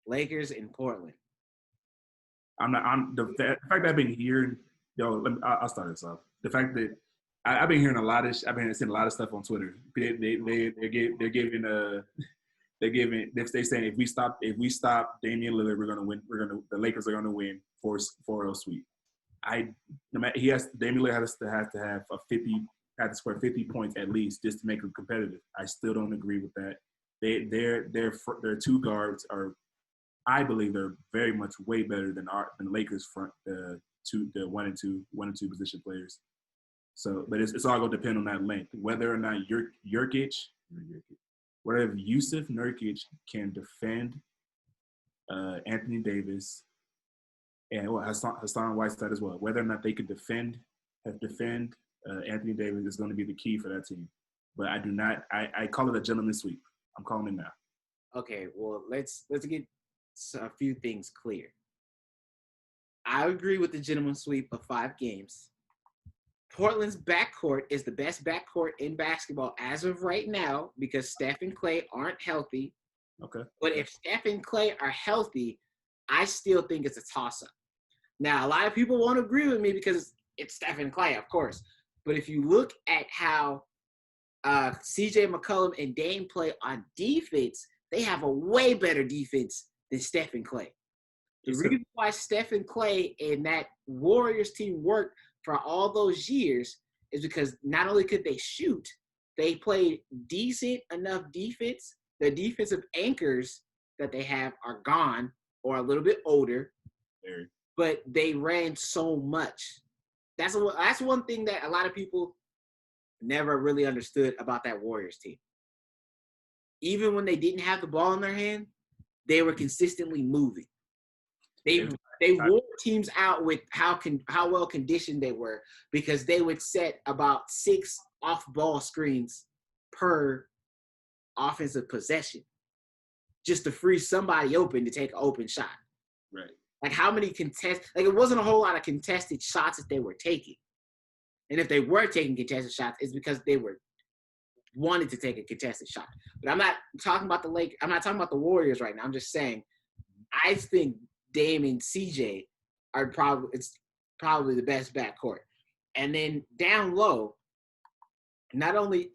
Lakers in Portland. The fact that I've been hearing, I'll start this off. The fact that I've been hearing I've been seeing a lot of stuff on Twitter. They're saying if we stop Damian Lillard, we're gonna win. The Lakers are gonna win 4-0 sweep. Damian Lillard has to score 50 points at least just to make them competitive. I still don't agree with that. Their two guards are, I believe, they're very much way better than the Lakers front the 1 and 2 position players. So, but it's all going to depend on that length. Whether or not Yusuf Nurkic can defend Anthony Davis and Hassan Whiteside as well. Whether or not they can defend Anthony Davis is going to be the key for that team. But I do not. I call it a gentleman's sweep. I'm calling it now. Okay, well let's get a few things clear. I agree with the gentleman's sweep of 5 games. Portland's backcourt is the best backcourt in basketball as of right now because Steph and Klay aren't healthy. Okay. But if Steph and Klay are healthy, I still think it's a toss-up. Now, a lot of people won't agree with me because it's Steph and Klay, of course. But if you look at how C.J. McCollum and Dame play on defense, they have a way better defense than Steph and Klay. The reason why Steph and Klay and that Warriors team worked for all those years is because not only could they shoot, they played decent enough defense. The defensive anchors that they have are gone or a little bit older, but they ran so much. That's one thing that a lot of people never really understood about that Warriors team. Even when they didn't have the ball in their hand, they were consistently moving. They wore teams out with how well conditioned they were because they would set about 6 off-ball screens per offensive possession just to free somebody open to take an open shot. Right. Like how many it wasn't a whole lot of contested shots that they were taking. And if they were taking contested shots, it's because they were wanted to take a contested shot. But I'm not talking about I'm not talking about the Warriors right now. I'm just saying I think Dame and CJ are probably the best backcourt. And then down low, not only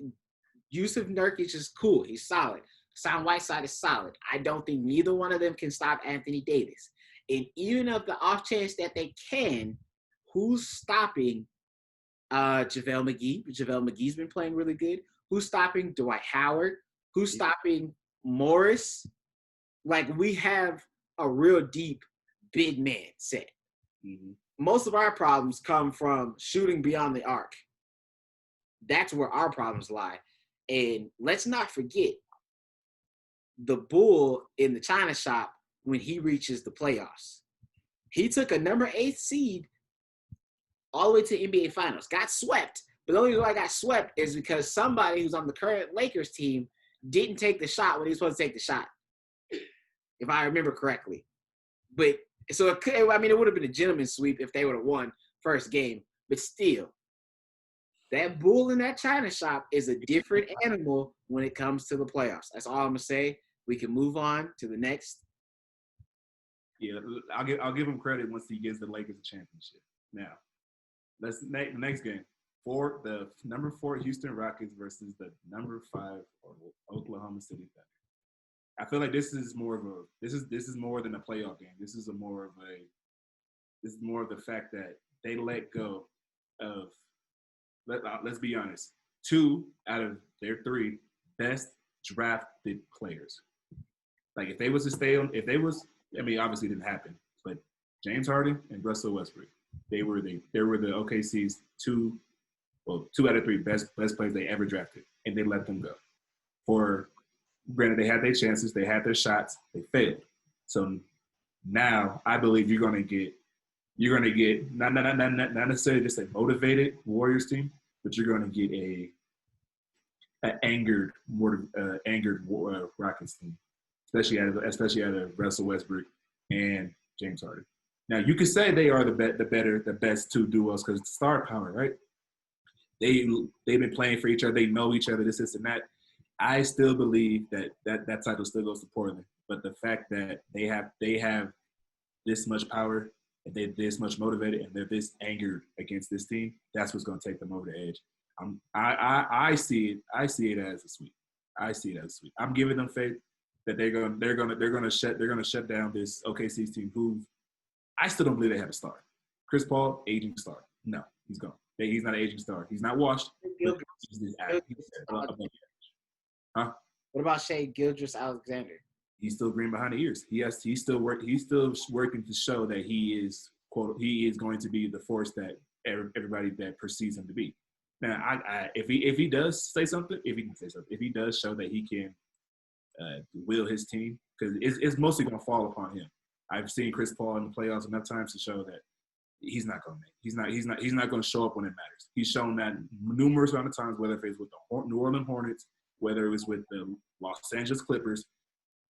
Yusuf Nurkic is cool, he's solid. Hassan Whiteside is solid. I don't think neither one of them can stop Anthony Davis. And even of the off chance that they can, who's stopping JaVale McGee? JaVale McGee's been playing really good. Who's stopping Dwight Howard? Who's stopping Morris? Like, we have a real deep big man set. Mm-hmm. Most of our problems come from shooting beyond the arc. That's where our problems lie. And let's not forget the bull in the China shop when he reaches the playoffs. He took a number 8 seed all the way to the NBA Finals, got swept. But the only reason why I got swept is because somebody who's on the current Lakers team didn't take the shot when he was supposed to take the shot, if I remember correctly. But so it could, I mean, it would have been a gentleman's sweep if they would have won first game. But still, that bull in that China shop is a different animal when it comes to the playoffs. That's all I'm gonna say. We can move on to the next. Yeah, I'll give him credit once he gives the Lakers a championship. Now, let's the next game. The number 4 Houston Rockets versus the number 5 Oklahoma City Thunder. I feel like this is more than a playoff game. This is more of the fact that they let go of. Let's be honest. 2 out of their 3 best drafted players. Like if they was to stay on, I mean, obviously it didn't happen, but James Harden and Russell Westbrook, they were the OKC's 2 out of 3 best players they ever drafted, and they let them go. Granted, they had their chances, they had their shots, they failed. So now I believe you're gonna get not necessarily just a motivated Warriors team, but you're gonna get an angered Rockets team, especially out of Russell Westbrook and James Harden. Now you could say they are the best 2 duos because it's star power, right? They've been playing for each other, they know each other, this and that. I still believe that title still goes to Portland, but the fact that they have this much power and they're this much motivated and they're this angered against this team, that's what's going to take them over the edge. I see it as a sweep. I'm giving them faith that they're going to shut down this OKC team who I still don't believe they have a star. Chris Paul, aging star. No, he's gone. He's not an aging star. He's not washed. But he's Huh? What about Shai Gilgeous-Alexander? He's still green behind the ears. He's still working to show that he is going to be the force that everybody that perceives him to be. Now, if he does say something, if he does show that he can will his team, because it's mostly going to fall upon him. I've seen Chris Paul in the playoffs enough times to show that he's not going to make. He's not going to show up when it matters. He's shown that numerous amount of times, whether it's with the New Orleans Hornets, whether it was with the Los Angeles Clippers,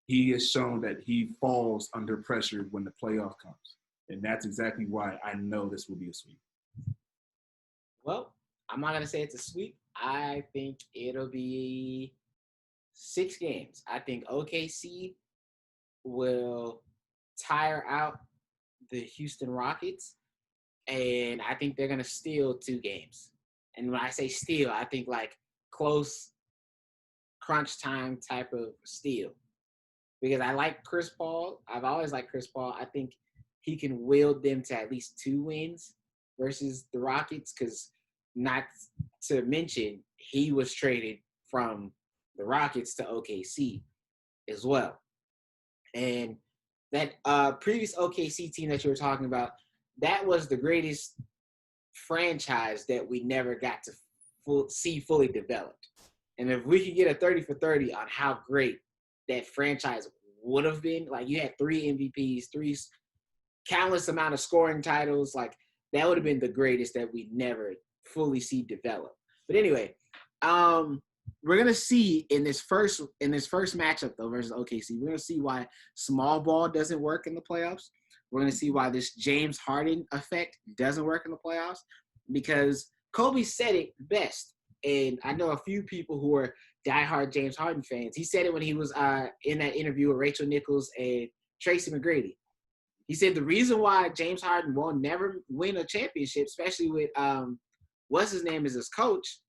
he has shown that he falls under pressure when the playoff comes. And that's exactly why I know this will be a sweep. Well, I'm not going to say it's a sweep. I think it'll be 6 games. I think OKC will tire out the Houston Rockets, and I think they're going to steal 2 games. And when I say steal, I think like close crunch time type of steal. Because I like Chris Paul. I've always liked Chris Paul. I think he can wield them to at least 2 wins versus the Rockets, because not to mention he was traded from the Rockets to OKC as well. And that previous OKC team that you were talking about, that was the greatest franchise that we never got to see fully developed. And if we could get a 30 for 30 on how great that franchise would have been, like you had 3 MVPs, 3 countless amount of scoring titles, like that would have been the greatest that we never fully see develop. But anyway, we're gonna see in this first matchup though versus OKC, we're gonna see why small ball doesn't work in the playoffs. We're going to see why this James Harden effect doesn't work in the playoffs, because Kobe said it best. And I know a few people who are diehard James Harden fans. He said it when he was in that interview with Rachel Nichols and Tracy McGrady. He said the reason why James Harden will never win a championship, especially with what's his name as his coach,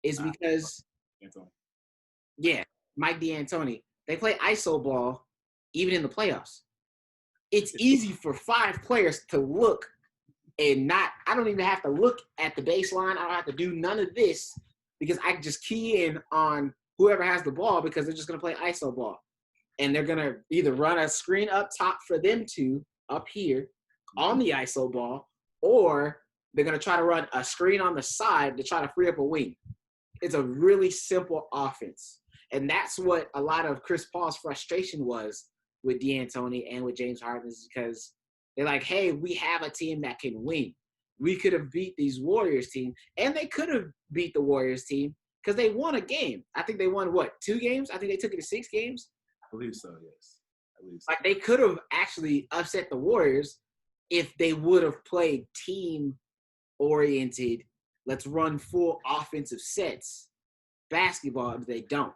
is because Mike D'Antoni. They play ISO ball even in the playoffs. It's easy for 5 players to look and not. I don't even have to look at the baseline. I don't have to do none of this because I can just key in on whoever has the ball because they're just going to play ISO ball. And they're going to either run a screen up top for them to up here on the ISO ball, or they're going to try to run a screen on the side to try to free up a wing. It's a really simple offense. And that's what a lot of Chris Paul's frustration was with D'Antoni and with James Harden, is because they're like, hey, we have a team that can win. We could have beat these Warriors team, and they could have beat the Warriors team because they won a game. I think they won, 2 games? I think they took it to 6 games. I believe so, yes. I believe so. Like, they could have actually upset the Warriors if they would have played team-oriented, let's run full offensive sets basketball, but they don't.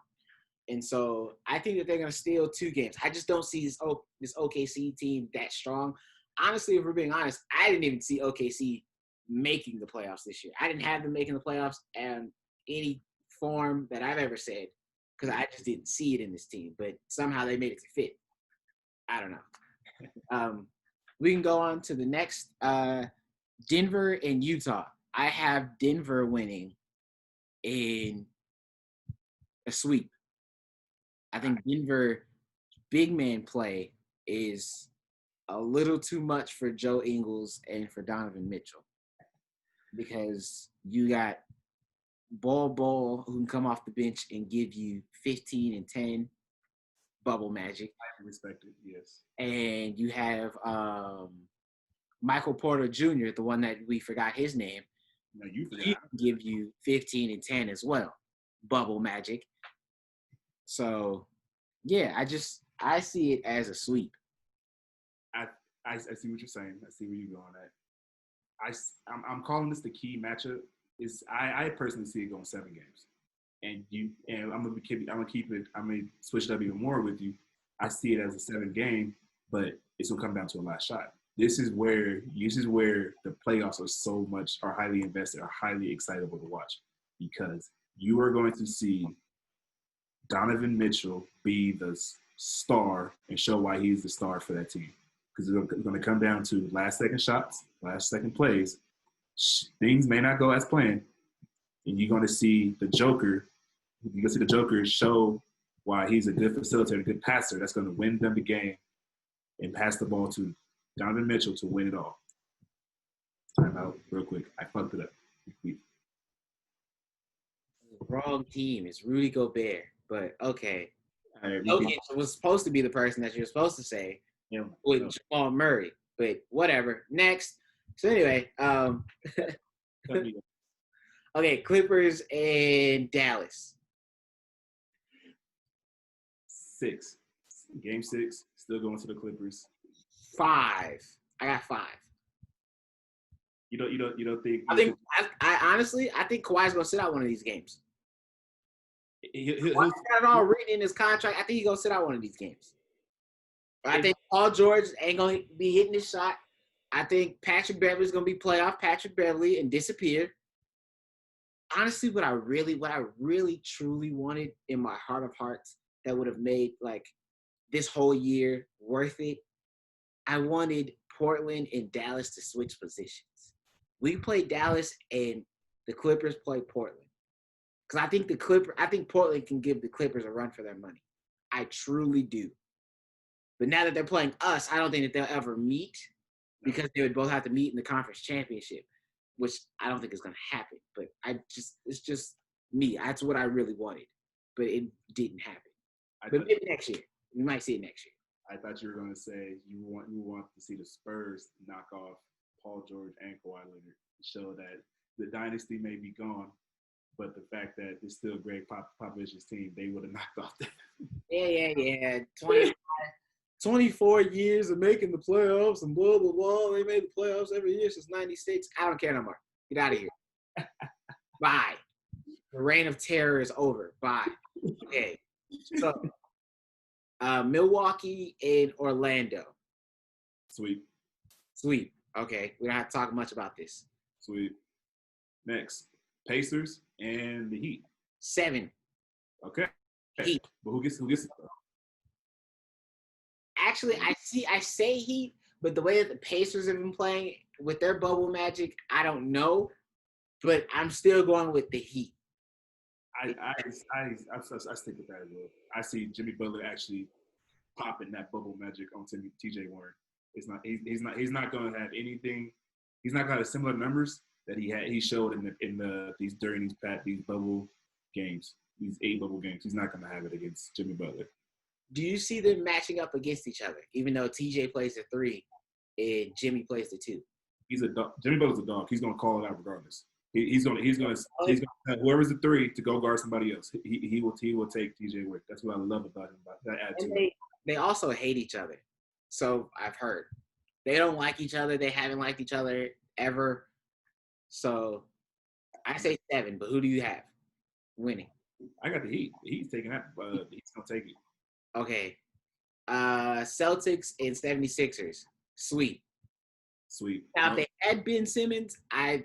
And so I think that they're going to steal 2 games. I just don't see this OKC team that strong. Honestly, if we're being honest, I didn't even see OKC making the playoffs this year. I didn't have them making the playoffs in any form that I've ever said because I just didn't see it in this team. But somehow they made it to fit. I don't know. We can go on to the next Denver and Utah. I have Denver winning in a sweep. I think Denver big man play is a little too much for Joe Ingles and for Donovan Mitchell, because you got Bol who can come off the bench and give you 15 and 10 bubble magic. I respect it, yes. And you have Michael Porter Jr., the one that we forgot his name. No, you forgot. He can give you 15 and 10 as well, bubble magic. So, yeah, I see it as a sweep. I see what you're saying. I see where you're going at. I'm calling this the key matchup. I personally see it going 7 games, and I'm gonna switch it up even more with you. I see it as a 7 game, but it's gonna come down to a last shot. This is where the playoffs are highly invested, are highly excitable to watch, because you are going to see Donovan Mitchell be the star and show why he's the star for that team. Because it's going to come down to last-second shots, last-second plays. Things may not go as planned, and you're going to see the Joker. You're going to see the Joker show why he's a good facilitator, a good passer. That's going to win them the game and pass the ball to Donovan Mitchell to win it all. Time out real quick. I fucked it up. Wrong team. It's Rudy Gobert. But okay. Right, Jokic was supposed to be the person that you're supposed to say with Jamal Murray. But whatever. Next. So anyway, okay, Clippers and Dallas. 6. Game 6. Still going to the Clippers. 5. I got 5. You don't think? I honestly think Kawhi's gonna sit out one of these games. He'll got it all written in his contract. I think he's gonna sit out one of these games. I think Paul George ain't gonna be hitting his shot. I think Patrick Beverly's gonna be playoff Patrick Beverly and disappear. Honestly, what I really truly wanted in my heart of hearts that would have made like this whole year worth it, I wanted Portland and Dallas to switch positions. We play Dallas and the Clippers play Portland. Because I think Portland can give the Clippers a run for their money. I truly do. But now that they're playing us, I don't think that they'll ever meet, because they would both have to meet in the conference championship, which I don't think is going to happen. But it's just me. That's what I really wanted. But it didn't happen. But maybe next year. We might see it next year. I thought you were going to say you want to see the Spurs knock off Paul George and Kawhi Leonard to show that the dynasty may be gone, but the fact that it's still Greg Popovich's team, they would have knocked off that. Yeah. 25, 24 years of making the playoffs and blah, blah, blah. They made the playoffs every year since 96. I don't care no more. Get out of here. Bye. The reign of terror is over. Bye. Okay. So, Milwaukee and Orlando. Sweet. Sweet. Okay. We don't have to talk much about this. Sweet. Next, Pacers and the Heat. 7. Okay. Heat. But who gets it? Actually, I say Heat, but the way that the Pacers have been playing with their bubble magic, I don't know. But I'm still going with the Heat. I stick with that as well. I see Jimmy Butler actually popping that bubble magic on TJ Warren. He's not going to have anything. He's not going to have similar numbers that he showed during these bubble games, these 8 bubble games. He's not going to have it against Jimmy Butler. Do you see them matching up against each other, even though TJ plays the 3 and Jimmy plays the 2? He's a dog. Jimmy Butler's a dog. He's going to call it out regardless. He's going to tell whoever's the 3 to go guard somebody else. He will take TJ Warren. That's what I love about him. About that attitude. And they also hate each other. So I've heard they don't like each other. They haven't liked each other ever. So I say 7, but who do you have winning? I got the Heat. The Heat's taking that. The Heat's going to take it. Okay. Celtics and 76ers. Sweet. Now, if they had Ben Simmons, I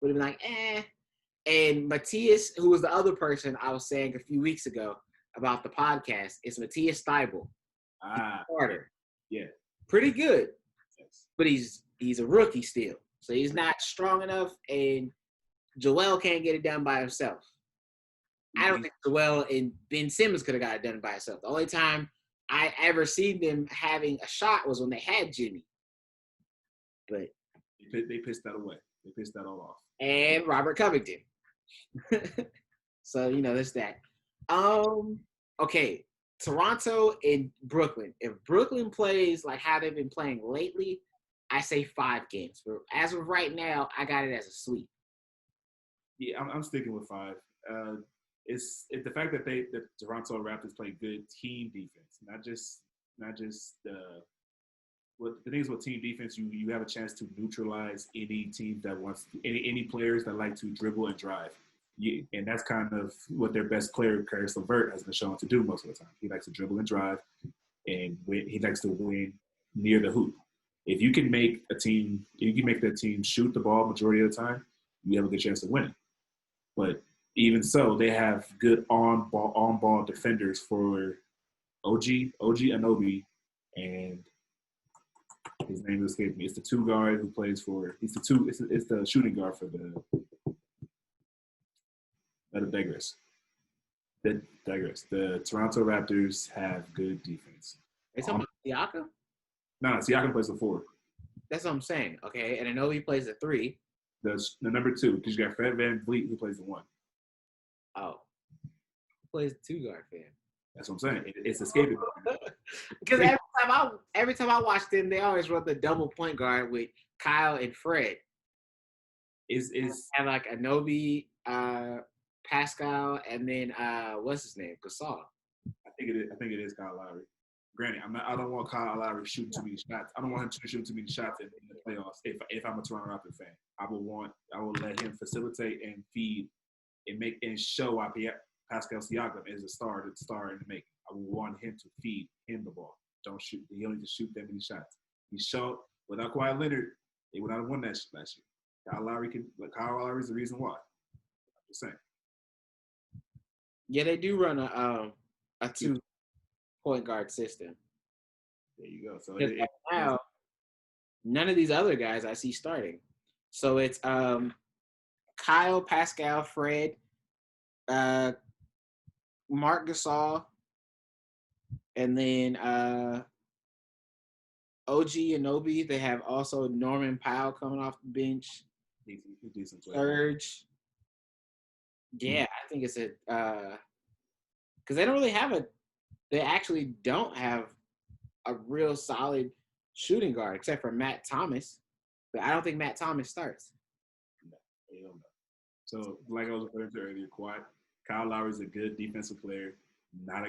would have been like, eh. And Matthias, who was the other person I was saying a few weeks ago about the podcast, is Matthias Thybulle. Starter. Yeah. Pretty good. Yes. But he's a rookie still. So he's not strong enough, and Joel can't get it done by himself. I don't think Joel and Ben Simmons could have got it done by himself. The only time I ever seen them having a shot was when they had Jimmy. But they pissed that away. They pissed that all off. And Robert Covington. So, there's that. Okay. Toronto and Brooklyn. If Brooklyn plays like how they've been playing lately, I say 5 games. But as of right now, I got it as a sweep. Yeah, I'm sticking with 5. It's the fact that the Toronto Raptors play good team defense, not just the things with team defense. You have a chance to neutralize any team that wants any players that like to dribble and drive. And that's kind of what their best player, Caris LeVert, has been shown to do most of the time. He likes to dribble and drive, and he likes to win near the hoop. If you can make that team shoot the ball majority of the time, you have a good chance of winning. But even so, they have good on-ball defenders for OG Anunoby, and his name escapes me. It's the 2 guard who plays for. It's the shooting guard for the. Let it digress. The Toronto Raptors have good defense. Are you talking about Siakam? No, Siakam plays the 4. That's what I'm saying. Okay, and Anunoby plays the 3. The number 2, because you got Fred VanVleet who plays the 1. Oh, who plays the 2 guard, fan? That's what I'm saying. It's escaping. Because every time I watch them, they always run the double point guard with Kyle and Fred. Is have like Anunoby, Pascal, and then what's his name? Gasol. I think it is Kyle Lowry. Granted, I don't want Kyle Lowry shooting too many shots. I don't want him to shoot too many shots in the playoffs. If I'm a Toronto Raptors fan, I will let him facilitate and feed and show why Pascal Siakam is a star in the making. I want him to feed him the ball. Don't shoot. He only to shoot that many shots. He showed without Kawhi Leonard, they would not have won that last year. Kyle Lowry is the reason why. I'm just saying. Yeah, they do run a 2 point guard system. There you go. So now, none of these other guys I see starting. So it's Kyle, Pascal, Fred, Mark Gasol, and then OG Anunoby. They have also Norman Powell coming off the bench. Decent player. Serge. Yeah, I think it's because they actually don't have a real solid shooting guard except for Matt Thomas. But I don't think Matt Thomas starts. No. So, like I was referring to earlier, Kyle Lowry is a good defensive player. not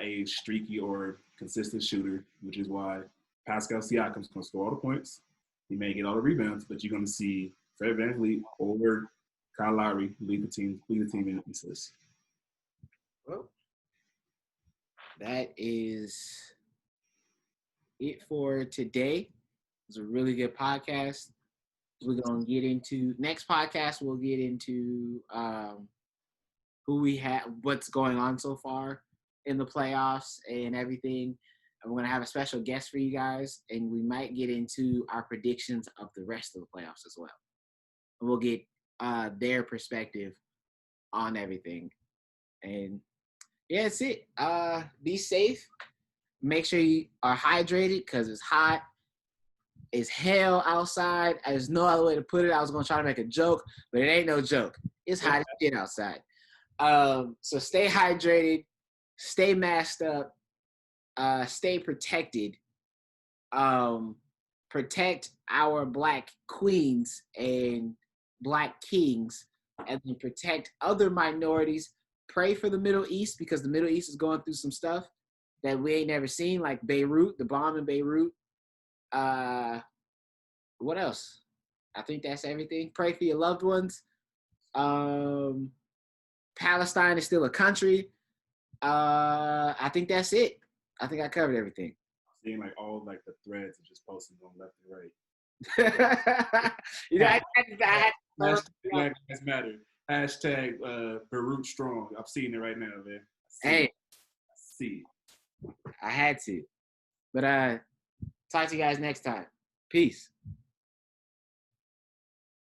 a streaky or consistent shooter, which is why Pascal Siakam's going to score all the points. He may get all the rebounds, but you're going to see Fred VanVleet or Kyle Lowry lead the team in assists. Well, that is it for today. It was a really good podcast. We're gonna get into next podcast. We'll get into who we have, what's going on so far in the playoffs and everything. And we're gonna have a special guest for you guys, and we might get into our predictions of the rest of the playoffs as well. And we'll get their perspective on everything. And yeah, that's it. Be safe. Make sure you are hydrated because it's hot. It's hell outside. There's no other way to put it. I was gonna try to make a joke, but it ain't no joke. It's hot as shit outside. So stay hydrated, stay masked up, stay protected. Protect our Black queens and Black kings, and then protect other minorities. Pray for the Middle East because the Middle East is going through some stuff that we ain't never seen, like Beirut, the bomb in Beirut. What else? I think that's everything. Pray for your loved ones. Palestine is still a country. I think that's it. I think I covered everything. Seeing like all like the threads and just posting them left and right. You know, Black Lives Matter. Hashtag Beirut Strong. I'm seeing it right now, man. I see it. I had to. But talk to you guys next time. Peace.